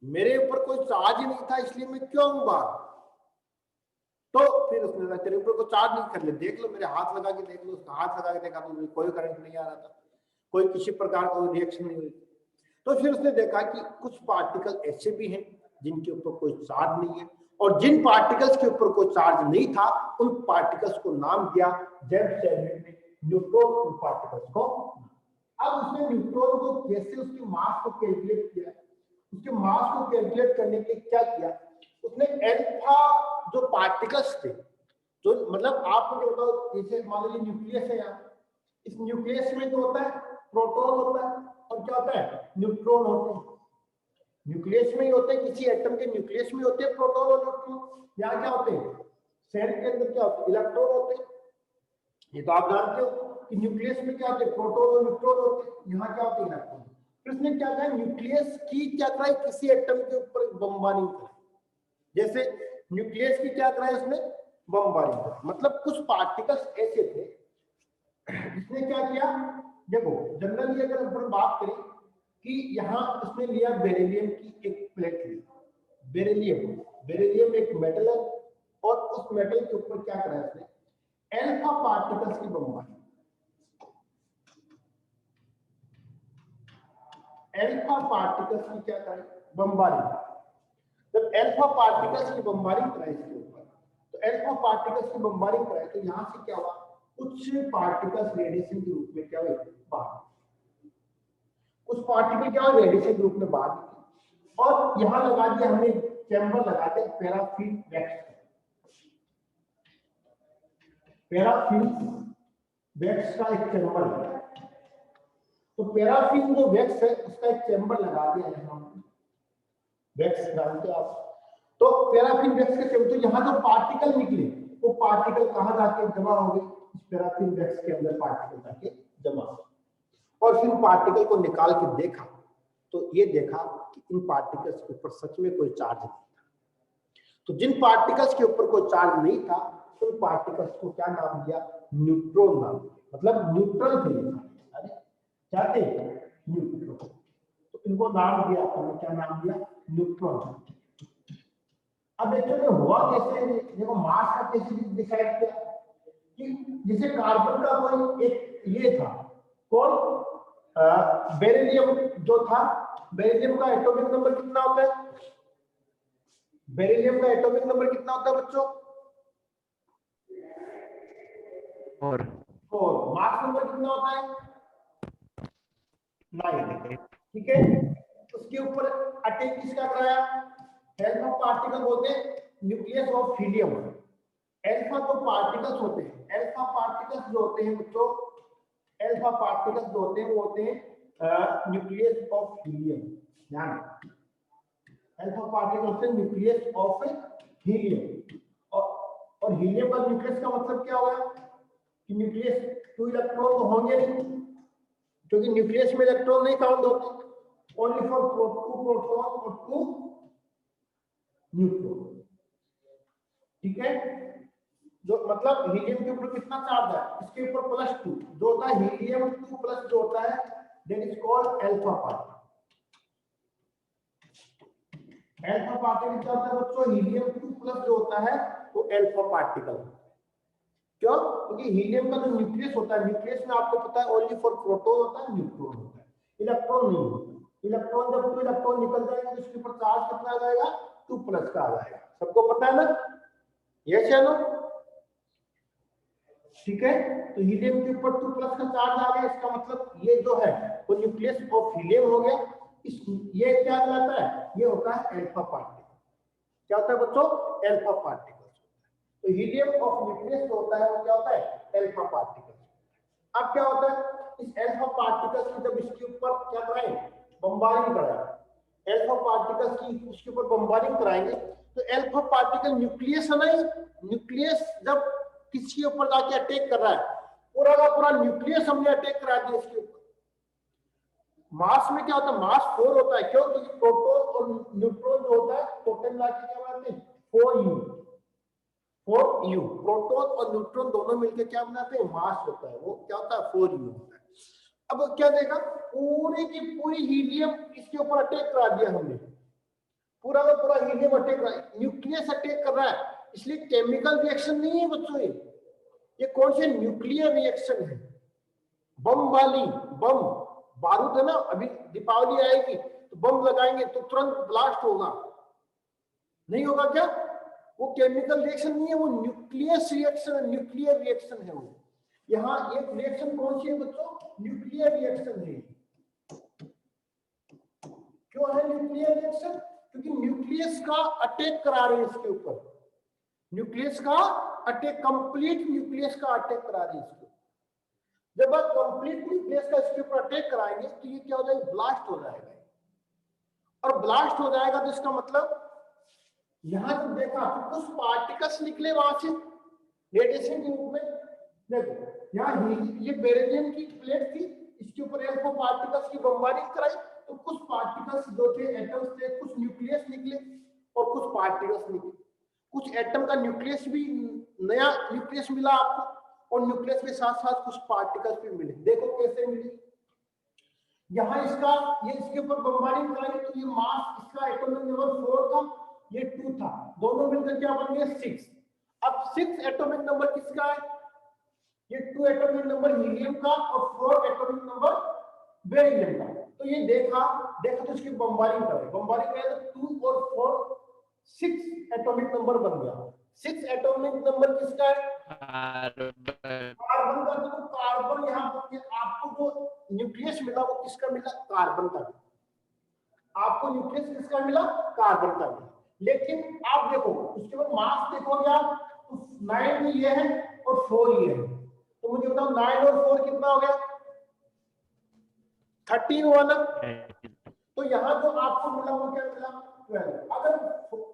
मेरे ऊपर कोई चार्ज ही नहीं था इसलिए मैं क्यों हूं बाहर। तो फिर उसने कहा तेरे ऊपर कोई चार्ज नहीं, कर ले देख लो, मेरे हाथ लगा के देख लो। उसका हाथ लगा के देखा तो कोई करंट नहीं आ रहा था, कोई किसी प्रकार का रिएक्शन नहीं हुई। तो फिर उसने देखा कि कुछ पार्टिकल ऐसे भी हैं जिनके ऊपर कोई चार्ज नहीं है, और जिन पार्टिकल्स के ऊपर कोई चार्ज नहीं था उन पार्टिकल्स को नाम दिया जेम्स चैडविक ने न्यूट्रॉन पार्टिकल्स को। अब उसने न्यूट्रॉन को कैसे उसके मास को कैलकुलेट किया, उसके मास को कैलकुलेट करने के क्या किया, उसने अल्फा जो पार्टिकल्स थे, जो मतलब आप मुझे बताओ, जैसे मान लीजिए न्यूक्लियस है यहाँ, इस न्यूक्लियस में जो होता है प्रोटॉन होता है और क्या होता है न्यूट्रॉन होते हैं। न्यूक्लियस में ही होते हैं, किसी एटम के न्यूक्लियस में होते हैं प्रोटॉन और न्यूट्रॉन। यहाँ क्या होते हैं, सेल के अंदर क्या होते हैं, इलेक्ट्रॉन होते हैं। ये तो आप जानते हो कि न्यूक्लियस में क्या होते हैं, प्रोटॉन और न्यूट्रॉन होते हैं। यहाँ क्या होते हैं, इलेक्ट्रॉन। फिर इसने क्या कहा, न्यूक्लियस की क्या करा है, किसी एटम के ऊपर बमबारी करा, जैसे न्यूक्लियस की क्या करा है इसने, बमबारी करा। मतलब कुछ पार्टिकल्स ऐसे थे जिसने क्या किया, देखो जनरली अगर अपन बात करें कि यहाँ इसने लिया बेरिलियम की एक प्लेट ली, बेरिलियम एक मेटल है और उस मेटल के ऊपर क्या करा इसने, अल्फा पार्टिकल्स की बमबारी, अल्फा पार्टिकल्स की क्या करें, बमबारी। जब अल्फा पार्टिकल्स की बमबारी कराई इसके ऊपर, तो अल्फा पार्टिकल्स की बमबारी कराई तो यहाँ से क्या हुआ, कुछ पार्टिकल्स रेडिएशन के रूप में क्या हुए बाहर, कुछ पार्टिकल क्या हुए रेडिएशन के रूप में बाहर निकले। और यहाँ लगा दिया हमने चैम्बर, लगा दिया पैराफिन वैक्स, पैराफिन वैक्स का एक चैम्बर लगा। तो पैराफिन जो वैक्स है उसका एक चैम्बर लगा दिया है हमने, वैक्स डालते आप, तो पैराफिन वैक्स के चैम्बर, तो यहाँ जो पार्टिकल निकले वो पार्टिकल कहाँ जाके जमा हो गए, इस पैराफिन वैक्स के अंदर पार्टिकल जाके जमा हो। और फिर पार्टिकल को निकाल के देखा तो ये देखा कि इन पार्टिकल्स के ऊपर सच में कोई चार्ज नहीं था। तो जिन पार्टिकल्स के ऊपर कोई चार्ज नहीं था उन पार्टिकल्स को क्या नाम दिया, न्यूट्रॉन नाम दिया, मतलब न्यूट्रल थे, क्या थे, न्यूट्रॉन। तो इनको नाम दिया, हमने क्या नाम दिया, न्यूट्रॉन। अब एक्चुअली हुआ कैसे, देखो मास का कैसे डिसाइड किया कि जैसे कार्बन का कोई एक ये था, कौन, बेरिलियम जो था, बेरिलियम का एटॉमिक नंबर कितना होता है, बेरिलियम का एटॉमिक नंबर कितना होता है बच्चों, 4 4। मास नंबर कितना होता है, 9। ठीक है, उसके ऊपर अटैक किसका कराया, अल्फा पार्टिकल बोलते हैं न्यूक्लियस ऑफ हीलियम। अल्फा तो पार्टिकल्स होते हैं, अल्फा पार्टिकल्स जो होते हैं बच्चों, अल्फा पार्टिकल्स जो होते हैं वो होते हैं न्यूक्लियस ऑफ हीलियम। ध्यान, अल्फा पार्टिकल्स से न्यूक्लियस ऑफ हीलियम। और हीलियम का न्यूक्लियस का मतलब क्या होगा कि न्यूक्लियस 2 इलेक्ट्रॉन तो होंगे नहीं, क्योंकि न्यूक्लियस में इलेक्ट्रॉन नहीं काउंट होते, ओनली फॉर 2 प्रोटॉन और 2 न्यूट्रॉन। ठीक है, जो मतलब हीलियम के ऊपर कितना चार्ज है, इसके ऊपर +2 जो होता है, हीलियम 2 प्लस जो होता है that is called alpha particle. Alpha particle क्या होता है बच्चों, हीलियम 2 प्लस जो होता है वो अल्फा पार्टिकल। क्यों, क्योंकि हीलियम का जो न्यूक्लियस होता है, न्यूक्लियस में आपको पता है ओनली फॉर प्रोटॉन होता है, न्यूट्रॉन होता है, इलेक्ट्रॉन नहीं होता। इलेक्ट्रॉन जब 2 इलेक्ट्रॉन निकल जाएंगे तो इसके ऊपर चार्ज कितना आ जाएगा, 2 प्लस का आ जाएगा। सबको पता है ना, यस या नो। ठीक है, तो हीलियम के ऊपर 2 प्लस का चार्ज आ गया, इसका मतलब ये जो है वो न्यूक्लियस ऑफ हीलियम हो गया। इस ये क्या कहलाता है, ये होता है अल्फा पार्टिकल। क्या होता है बच्चों, अल्फा पार्टिकल। तो हीलियम ऑफ न्यूक्लियस जो होता है वो क्या होता है, अल्फा पार्टिकल। अब क्या होता है, इस अल्फा पार्टिकल्स की जब इसके ऊपर क्या कराएं, बमबारिंग कराएं, अल्फा पार्टिकल्स की उसके ऊपर बमबारिंग कराएंगे तो अल्फा पार्टिकल न्यूक्लियस है ना, न्यूक्लियस जब किसी के ऊपर जाके अटैक कर रहा है, पूरा का पूरा न्यूक्लियस हमने अटैक करा दिया इसके ऊपर। मास में क्या होता है, मास 4 होता है, क्यों, क्योंकि प्रोटॉन और न्यूट्रॉन जो होता है टोटल लाके क्या बनाते हैं, 4u। प्रोटॉन और न्यूट्रॉन दोनों मिलकर क्या बनाते हैं, मास होता है, वो क्या होता है 4u होता है। अब क्या देखा, पूरी की पूरी हीलियम इसके ऊपर अटैक करा दिया हमने, पूरा का पूरा हीलियम अटैक कर रहा है, न्यूक्लियस अटैक कर रहा है, इसलिए केमिकल रिएक्शन नहीं है बच्चों, ये कौन से न्यूक्लियर रिएक्शन है, बम वाली, बम बारूद है ना, अभी दीपावली आएगी तो बम लगाएंगे तो तुरंत ब्लास्ट होगा, नहीं होगा क्या, वो केमिकल रिएक्शन नहीं है, वो न्यूक्लियस रिएक्शन है, न्यूक्लियर रिएक्शन है वो। यहाँ एक रिएक्शन कौन सी है बच्चों, न्यूक्लियर रिएक्शन है। क्यों है न्यूक्लियर रिएक्शन, क्योंकि न्यूक्लियस का अटैक करा रहे हैं इसके ऊपर, न्यूक्लियस का अटैक, कंप्लीट न्यूक्लियस का अटैक करा रही है इसको। जब आप कंप्लीट न्यूक्लियस का इसके ऊपर अटैक कराएंगे तो ये क्या हो जाएगा, ब्लास्ट हो जाएगा। और ब्लास्ट हो जाएगा तो इसका मतलब यहां जो देखा तो कुछ पार्टिकल्स निकले वहां से रेडिएशन के रूप में। देखो यहाँ ये बेरिलियम की प्लेट थी, इसके ऊपर अल्फा पार्टिकल्स की बमबारी कराई तो कुछ पार्टिकल्स जो थे एटम्स थे, कुछ न्यूक्लियस निकले और कुछ पार्टिकल्स निकले। कुछ एटम का न्यूक्लियस भी, नया न्यूक्लियस मिला आपको, और न्यूक्लियस के साथ साथ कुछ पार्टिकल्स भी मिले। देखो कैसे मिले, यहाँ इसका ये इसके ऊपर बमबारी कराई तो ये मास इसका एटॉमिक नंबर 4 था, ये 2 था, दोनों मिलकर क्या बन गए 6। अब 6 एटॉमिक नंबर किसका है, ये 2 एटॉमिक नंबर हीलियम का और 4 एटॉमिक नंबर बेरिलियम का। तो ये देखा तो इसकी बमबारी करे, बमबारी करे तो 2 और 4 6 एटॉमिक नंबर बन गया। 6 एटॉमिक नंबर किसका है, कार्बन का। तो कार्बन यहाँ पर आपको जो न्यूक्लियस मिला वो किसका मिला, कार्बन का मिला। आपको न्यूक्लियस किसका मिला, कार्बन का मिला। लेकिन आप देखो उसके बाद मास देखोगे आप तो 9 ये है और 4 ये है, तो मुझे बताओ 9 और 4 कितना हो गया, 13 हुआ ना। तो यहाँ जो आपको मिला वो क्या मिला, 12।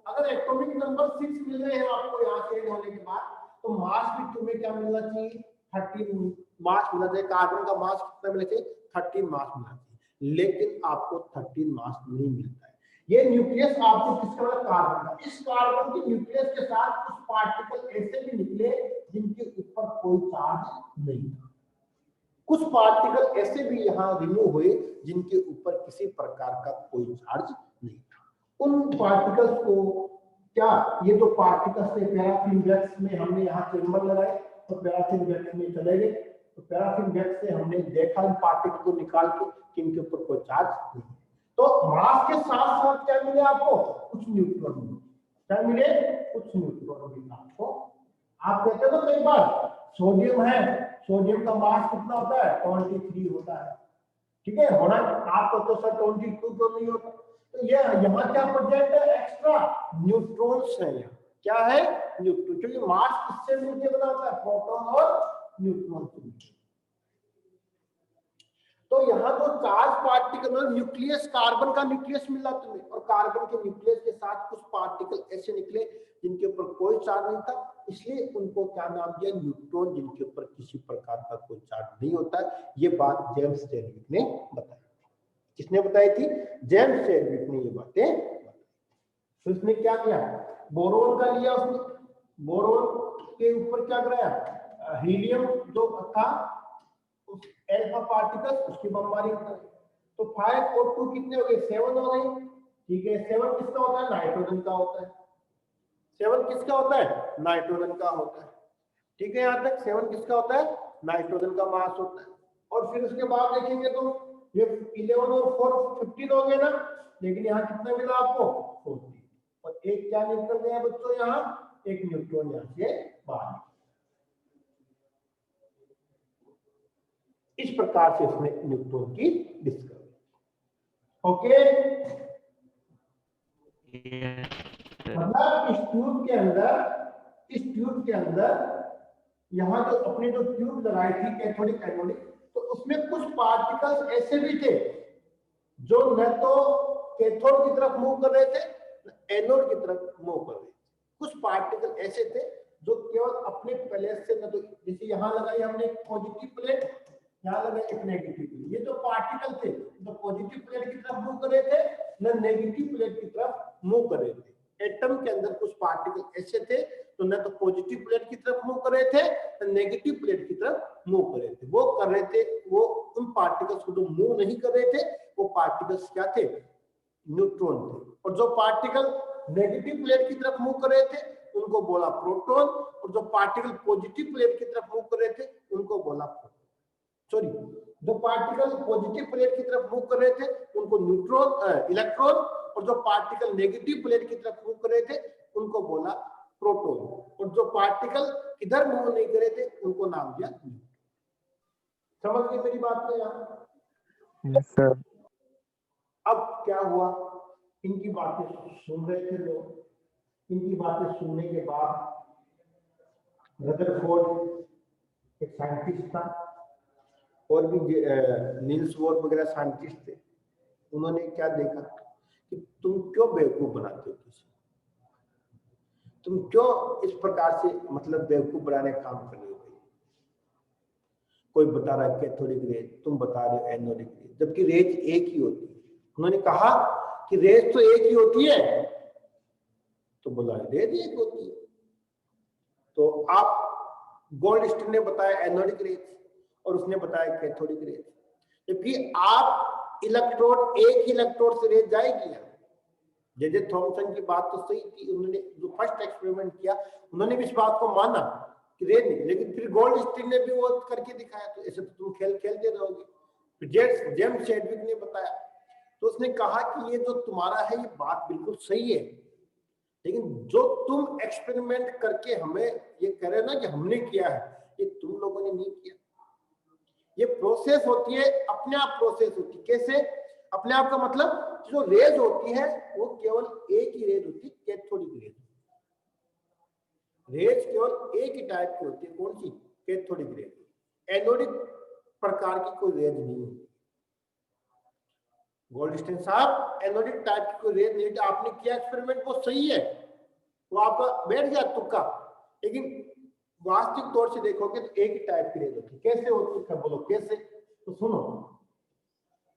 अगर एटॉमिक नंबर 6 मिल रहे हैं आपको यहाँ से होने के बाद, तो मास भी तुम्हें क्या मिलना चाहिए, 13 मास मिलना चाहिए। कार्बन का मास कितना मिलना चाहिए, 13 मास मिलना चाहिए, लेकिन आपको 13 मास नहीं मिलता है। ये न्यूक्लियस आपको किसका मिला, कार्बन का। इस कार्बन के न्यूक्लियस के साथ कुछ पार्टिकल ऐसे भी निकले जिनके ऊपर कोई चार्ज नहीं था, कुछ पार्टिकल ऐसे भी यहाँ रिमूव हुए जिनके ऊपर किसी प्रकार का कोई चार्ज नहीं था। उन पार्टिकल्स को क्या, ये जो पार्टिकल्स थे पैराफिन वैक्स में हमने यहाँ चेंबर लगाए तो पैराफिन वैक्स में चले गए, तो पैराफिन वैक्स से हमने देखा इन पार्टिकल को निकाल के कि इनके ऊपर कोई चार्ज नहीं। तो मास के साथ साथ क्या मिले आपको, कुछ न्यूट्रॉन मिले। क्या मिले, कुछ न्यूट्रॉन मिले आपको। आप कहते हो ना कई बार सोडियम है, सोडियम का मास कितना होता है, 23 होता है, ठीक है होना। आपको तो सर 22 तो नहीं होता। तो ये यहाँ क्या प्रेजेंट है, एक्स्ट्रा न्यूट्रॉन्स है। यहाँ क्या है, न्यूट्रॉन, क्योंकि मास किससे मिलकर बना होता है, प्रोटॉन और न्यूट्रॉन से। तो यहाँ जो चार्ज पार्टिकल न्यूक्लियस, कार्बन का न्यूक्लियस मिला तुम्हें, और कार्बन के न्यूक्लियस के साथ कुछ पार्टिकल ऐसे निकले जिनके ऊपर कोई चार्ज नहीं था, इसलिए उनको क्या नाम दिया, न्यूट्रॉन, जिनके ऊपर किसी प्रकार का कोई चार्ज नहीं होता है। ये बात जेम्स चैडविक ने बताई। किसने बताई थी, जेम्स चैडविक ने ये बातें बताई। तो उसने क्या किया, बोरोन का लिया उसने, बोरोन के ऊपर क्या कराया, हीलियम जो था एल्फा पार्टिकल्स, उसकी बमबारी करें। तो 5 और 2 कितने हो गए, 7 हो गए, ठीक है। 7 किसका होता है, नाइट्रोजन का होता है। 7 किसका होता है, नाइट्रोजन का होता है, ठीक है। यहाँ तक 7 किसका होता है, नाइट्रोजन का मास होता है। और फिर उसके बाद देखेंगे तो ये 11 और 4 15 हो गए ना, लेकिन यहाँ कितना मिला आपको, 14। और एक क्या निकल गया बच्चों, यहाँ एक न्यूट्रॉन यहाँ से बाहर। इस प्रकार से इसने न्यूट्रॉन की डिस्कवरी। ओके, मतलब इस ट्यूब के अंदर यहाँ जो अपने जो ट्यूब लगाई थी कैथोडिक एनोडिक, तो उसमें कुछ पार्टिकल्स ऐसे भी थे जो न तो कैथोड की तरफ मूव कर रहे थे न एनोड की तरफ मूव कर रहे थे। कुछ पार्टिकल ऐसे थे जो केवल अपने प्लेट से, न तो जैसे यहाँ लगाई हमने एक पॉजिटिव प्लेट, यहाँ लगा एक नेगेटिव प्लेट, ये जो पार्टिकल थे तो पॉजिटिव प्लेट की तरफ मूव कर रहे थे न नेगेटिव प्लेट की तरफ मूव कर रहे थे। एटम के अंदर कुछ पार्टिकल ऐसे थे तो न तो पॉजिटिव प्लेट की तरफ मूव कर रहे थे न नेगेटिव प्लेट की तरफ मूव कर रहे थे। वो कर रहे थे, वो उन पार्टिकल्स को जो मूव नहीं कर रहे थे वो पार्टिकल्स क्या थे, न्यूट्रॉन थे। और जो पार्टिकल नेगेटिव प्लेट की तरफ मूव कर रहे थे उनको बोला प्रोटॉन, और जो पार्टिकल पॉजिटिव प्लेट की तरफ मूव कर रहे थे उनको बोला प्रोटॉन। सॉरी, जो पार्टिकल पॉजिटिव प्लेट की तरफ मूव कर रहे थे उनको न्यूट्रॉन, इलेक्ट्रॉन, और जो पार्टिकल नेगेटिव प्लेट की तरफ मूव कर रहे थे उनको बोला प्रोटॉन, और जो पार्टिकल इधर मूव नहीं कर रहे थे उनको नाम दिया न्यूट्रॉन। समझ गए मेरी बात को यहाँ? Yes sir. अब क्या हुआ, इनकी बातें सुन रहे थे लोग, इनकी बातें सुनने के बाद रदरफोर्ड एक साइंटिस्ट था, और भी नील्स बोर वगैरह साइंटिस्ट थे। उन्होंने क्या देखा कि तुम क्यों बेवकूफ बनाते हो किसी, तुम क्यों इस प्रकार से मतलब बेवकूफ बनाने का काम कर रहे हो। कोई बता रहा है कैथोडिक रेज, तुम बता रहे हो एनोडिक रेज, जबकि रेज एक ही होती है। उन्होंने कहा कि रेज तो एक ही होती है, तो बोला रेज एक होती है। तो आप गोल्डस्टीन ने बताया एनोडिक रेज और उसने बताया कैथोडिक रेज, जबकि आप इलेक्ट्रोड एक ही इलेक्ट्रोड से रेज जाएगी। जे थॉमसन की बात तो सही थी, उन्होंने जो फर्स्ट एक्सपेरिमेंट किया उन्होंने भी इस बात को माना कि रेज नहीं, लेकिन फिर गोल्डस्टीन ने भी वो करके दिखाया, तो ऐसे तो तुम खेलते रहोगे। फिर जेम्स चैडविक ने बताया, तो उसने कहा कि ये जो तुम्हारा है ये बात बिल्कुल सही है, लेकिन जो तुम एक्सपेरिमेंट करके हमें ये कह रहे ना कि हमने किया है, ये तुम लोगों ने नहीं किया। ये प्रोसेस होती है, अपने आप प्रोसेस होती है। कैसे अपने आप का मतलब, जो रेज होती है वो केवल एक ही रेज होती है, कैथोडिक रेज। रेज केवल एक ही टाइप की होती है, कौन सी, कैथोडिक रेज। एनोडिक प्रकार की कोई रेज नहीं होती। गोल्डस्टीन साहब एनोडिक टाइप की कोई रेज नहीं, आपने किया एक्सपेरिमेंट वो सही है, वो आपका बैठ गया तुक्का, लेकिन वास्तविक तौर से देखोगे तो एक ही टाइप की रेज होती है। कैसे होती है बोलो कैसे, तो सुनो,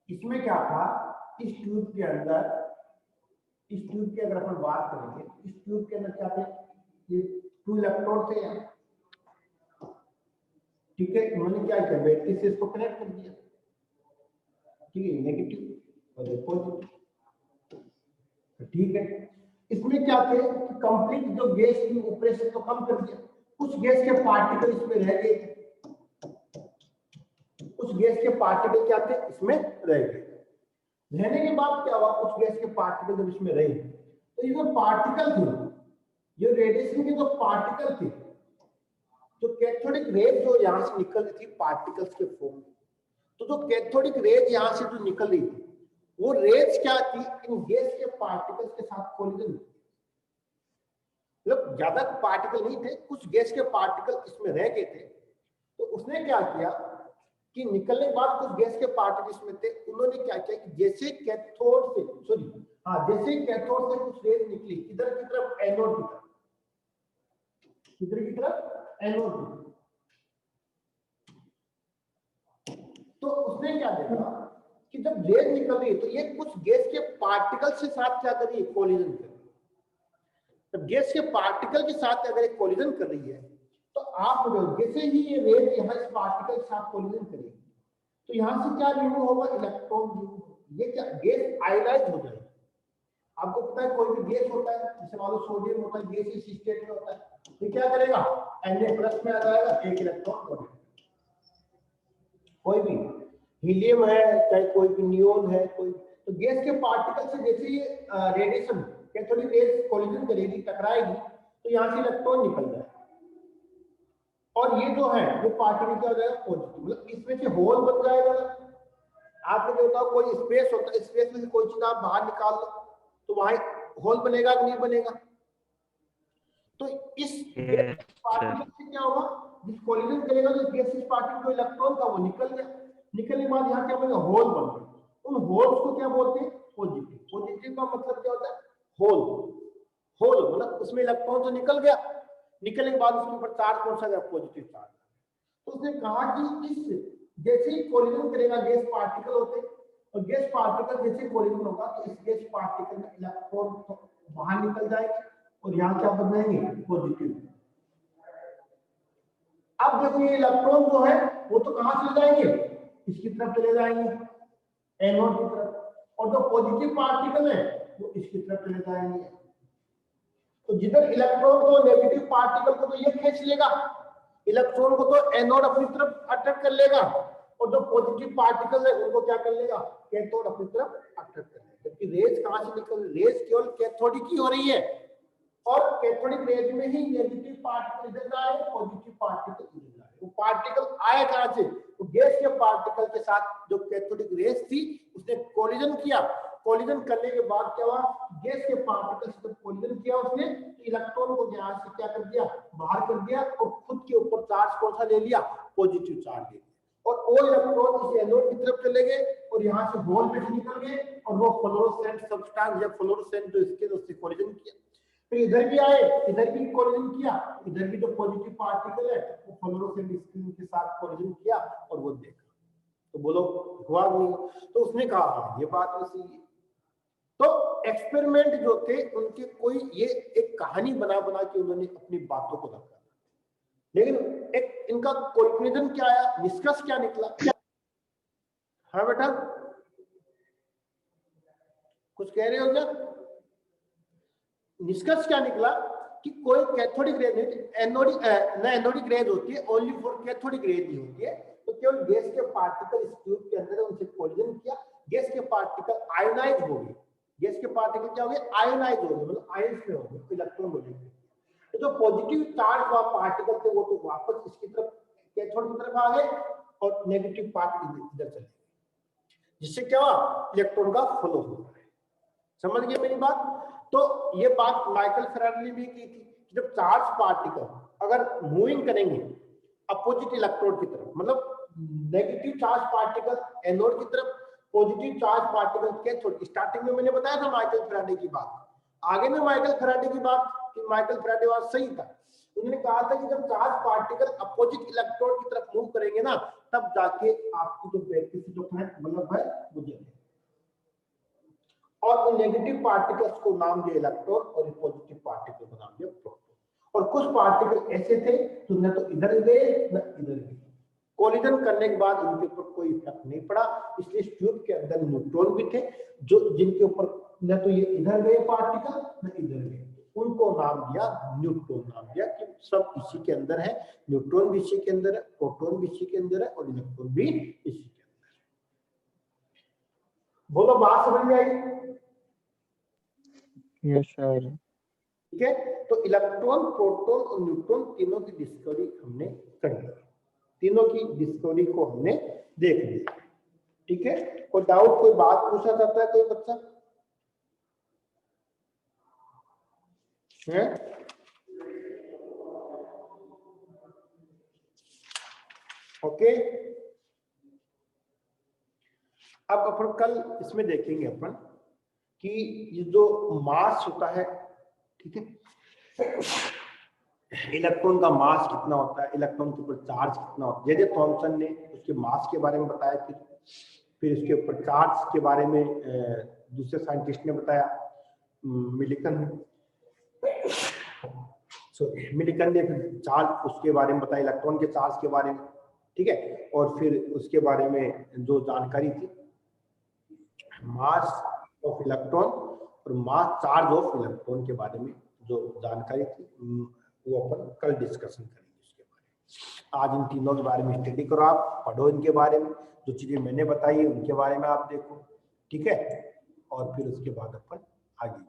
इसमें क्या था, इस ट्यूब के अंदर, इस ट्यूब की अगर अपन बात करेंगे, इस ट्यूब के अंदर क्या थे, ये 2 इलेक्ट्रोड थे यहाँ, ठीक है। उन्होंने क्या किया, बैटरी से इसको कनेक्ट कर दिया, ठीक है, नेगेटिव और पॉजिटिव, ठीक है। इसमें क्या थे कि कंप्लीट जो गैस थी ऊपर से तो कम कर दिया, कुछ गैस के पार्टिकल इसमें रह गए थे, कुछ गैस के पार्टिकल क्या थे इसमें रह गए। रहने के बाद क्या हुआ, कुछ गैस के पार्टिकल जब इसमें रहे, तो ये जो पार्टिकल थे, ये रेडिएशन के जो पार्टिकल थे, जो कैथोडिक रेज जो यहाँ से निकल रही थी पार्टिकल्स के फॉर्म में, तो जो कैथोडिक रेज यहाँ से जो निकल रही थी, वो रेज क्या थी, इन गैस के पार्टिकल्स के साथ कोलिजन, मतलब ज्यादा पार्टिकल नहीं थे, कुछ गैस के पार्टिकल इसमें रह गए थे। तो उसने क्या किया कि निकलने के बाद कुछ गैस के पार्टिकल इसमें थे, उन्होंने क्या किया कि जैसे कैथोड से, सॉरी हाँ, जैसे कैथोड से कुछ रेज निकली किधर की तरफ, एनोड की तरफ, किधर की तरफ, एनोड की तरफ। तो उसने क्या देखा कि जब रेज निकल रही है तो ये कुछ गैस के पार्टिकल के साथ क्या कर रही है, कोलिजन कर रही है। जब गैस के पार्टिकल के साथ अगर एक कोलिजन कर रही है, तो आप जैसे ही ये रेज यहाँ इस पार्टिकल के साथ कोलिजन करेगी, तो यहाँ से क्या रिमूव होगा, इलेक्ट्रॉन। ये क्या, गैस आयोनाइज हो जाएगी। आपको पता है कोई भी गैस होता है, जैसे मान लो सोडियम होता है, गैस इस स्टेट में होता है, तो क्या करेगा, Na+ में आ जाएगा, एक इलेक्ट्रॉन छोड़ देगा। कोई भी हीलियम है, चाहे कोई भी नियोन है, कोई, तो गैस के पार्टिकल से जैसे ये रेडिएशन कैथोडिक रेज कोलिजन करेगी, टकराएगी, तो यहाँ से इलेक्ट्रॉन निकल जाएगा, और ये जो है ये पार्टिकल क्या हो जाएगा, पॉजिटिव, मतलब इसमें से होल बन जाएगा। आपने देखा कोई स्पेस होता है, स्पेस में से कोई चीज आप बाहर निकाल लो तो वहां होल बनेगा कि नहीं बनेगा। तो इस पार्टिकल से क्या होगा, जिस कोलिजन करेगा तो गैसियस पार्टिकल जो इलेक्ट्रॉन था वो निकल गया, निकलने के बाद यहाँ क्या बनेगा, होल बन गया। उन होल्स को क्या बोलते हैं, पॉजिटिव। पॉजिटिव का मतलब क्या होता है, होल। होल मतलब उसमें इलेक्ट्रॉन तो निकल गया, निकलने के बाद उसके ऊपर चार्ज कौन सा गया, पॉजिटिव चार्ज। तो उसने कहा कि इस जैसे ही कोलिजन करेगा, गैस पार्टिकल होते हैं, और गैस पार्टिकल जैसे कोलिजन होगा तो इस गैस पार्टिकल में इलेक्ट्रॉन तो बाहर निकल जाएंगे और यहाँ क्या बन जाएंगे, पॉजिटिव। अब देखो ये इलेक्ट्रॉन जो है वो तो कहां चले जाएंगे, इसकी तरफ चले जाएंगे, एनोड की तरफ, और जो पॉजिटिव पार्टिकल है वो इसकी तरफ चले जाएंगे। तो जिधर इलेक्ट्रॉन को, नेगेटिव पार्टिकल को तो ये खींच लेगा, इलेक्ट्रॉन को तो एनोड अपनी तरफ अट्रैक्ट कर लेगा, और जो पॉजिटिव पार्टिकल है उनको क्या कर लेगा, कैथोड अपनी तरफ अट्रैक्ट कर लेगा। जबकि रेज कहां से निकल, रेज केवल कैथोडिक ही हो रही है, और कैथोडिक रेज में ही नेगेटिव पार्टिकल इधर जा रहे हैं, पॉजिटिव पार्टिकल इधर जा रहे हैं। वो पार्टिकल आए कहां से, तो गैस के पार्टिकल के साथ जो कैथोडिक रेज थी उसने कोलिजन किया, कोलिजन करने के बाद क्या हुआ, गैस के पार्टिकल से जब कोलिजन किया उसने, तो इलेक्ट्रॉन को यहाँ से क्या कर दिया, बाहर कर दिया, और खुद के ऊपर चार्ज कौन सा ले लिया, पॉजिटिव चार्ज ले लिया, और वो इलेक्ट्रॉन इस एनोड की तरफ चले गए और यहाँ से होल में से निकल गए, और वो फ्लोरोसेंट सब्सटेंस या फ्लोरोसेंट जो इसके उससे कोलिजन किया। फिर इधर भी आए, इधर भी कोलिजन किया, इधर भी जो पॉजिटिव पार्टिकल है वो फ्लोरोसेंट स्क्रीन के साथ कोलिजन किया और वो देखा। तो बोलो हुआ नहीं? तो उसने कहा ये बात ऐसी है। तो एक्सपेरिमेंट जो थे उनके कोई ये एक कहानी बना बना के उन्होंने अपनी बातों को रखा, लेकिन एक इनका कंक्लूजन क्या आया, निष्कर्ष क्या निकला? हाँ बेटा कुछ कह रहे हो क्या? निष्कर्ष क्या निकला कि कोई कैथोडिक रेज एनोडिक रेज होती है, ओनली फॉर कैथोडिक रेज ही होती है। तो केवल गैस के पार्टिकल इस ट्यूब के अंदर उनसे कोलिजन किया, गैस के पार्टिकल आयोनाइज हो गए। गैस के पार्टिकल क्या हो गए, आयोनाइज हो गए, मतलब आयंस में हो गए, इलेक्ट्रॉन हो गए। तो जो पॉजिटिव चार्ज हुआ पार्टिकल थे वो तो वापस इसकी तरफ कैथोड की तरफ आ गए और नेगेटिव पार्ट इधर चले गए, जिससे क्या हुआ, इलेक्ट्रॉन का फ्लो हो रहा है। समझ गए मेरी बात? तो ये बात माइकल फैराडे ने भी की थी कि जब चार्ज पार्टिकल अगर मूविंग करेंगे अपोजिट इलेक्ट्रोड की तरफ, मतलब नेगेटिव चार्ज पार्टिकल एनोड की तरफ, positive charge particle cathode. Starting में मैंने बताया था माइकल फैराडे की बात, आगे में माइकल फैराडे की बात कि माइकल फैराडे बात सही था। उन्होंने कहा था कि जब चार्ज पार्टिकल अपोजिट इलेक्ट्रोड की तरफ मूव करेंगे ना, तब जाके आपकी जो बैटरी से जो करंट मतलब है वो जनरेट, और उन नेगेटिव पार्टिकल्स को नाम दिया इलेक्ट्रॉन और पॉजिटिव पार्टिकल को नाम दिया प्रोटॉन। और कुछ पार्टिकल ऐसे थे जो न तो इधर गए न इधर गए, कोलिजन करने के बाद उनके ऊपर कोई इफेक्ट नहीं पड़ा। इसलिए इस ट्यूब के अंदर न्यूट्रॉन भी थे जो जिनके ऊपर न तो ये इधर गए पार्टिकल न इधर गए, उनको नाम दिया न्यूट्रॉन, नाम दिया कि सब इसी के अंदर है, न्यूट्रॉन भी इसी के अंदर है, प्रोटॉन भी इसी के अंदर है और इलेक्ट्रॉन भी इसी के अंदर है। बोलो बात समझ में आई? Yes sir. ठीक है, तो इलेक्ट्रॉन, प्रोटॉन और न्यूट्रॉन तीनों की डिस्कवरी हमने कर ली, तीनों की डिस्कवरी को हमने देख लिया। ठीक है, कोई डाउट, कोई बात पूछना चाहता है कोई बच्चा है? ओके, अब अपन कल इसमें देखेंगे अपन कि ये जो मास होता है, ठीक है, इलेक्ट्रॉन का मास कितना होता है, इलेक्ट्रॉन के ऊपर चार्ज कितना होता है। जे थॉमसन ने उसके मास के बारे में बताया, फिर उसके ऊपर चार्ज के बारे में दूसरे साइंटिस्ट ने बताया, मिलिकन ने फिर चार्ज उसके बारे में बताया, इलेक्ट्रॉन के चार्ज के बारे में, ठीक है, और फिर उसके बारे में जो जानकारी थी मास ऑफ इलेक्ट्रॉन और मास चार्ज ऑफ इलेक्ट्रॉन के बारे में जो जानकारी थी वो अपन कल डिस्कशन करेंगे उसके बारे में। आज इन तीनों के बारे में स्टडी करो, आप पढ़ो इनके बारे में, जो चीजें मैंने बताई है उनके बारे में आप देखो, ठीक है, और फिर उसके बाद अपन आगे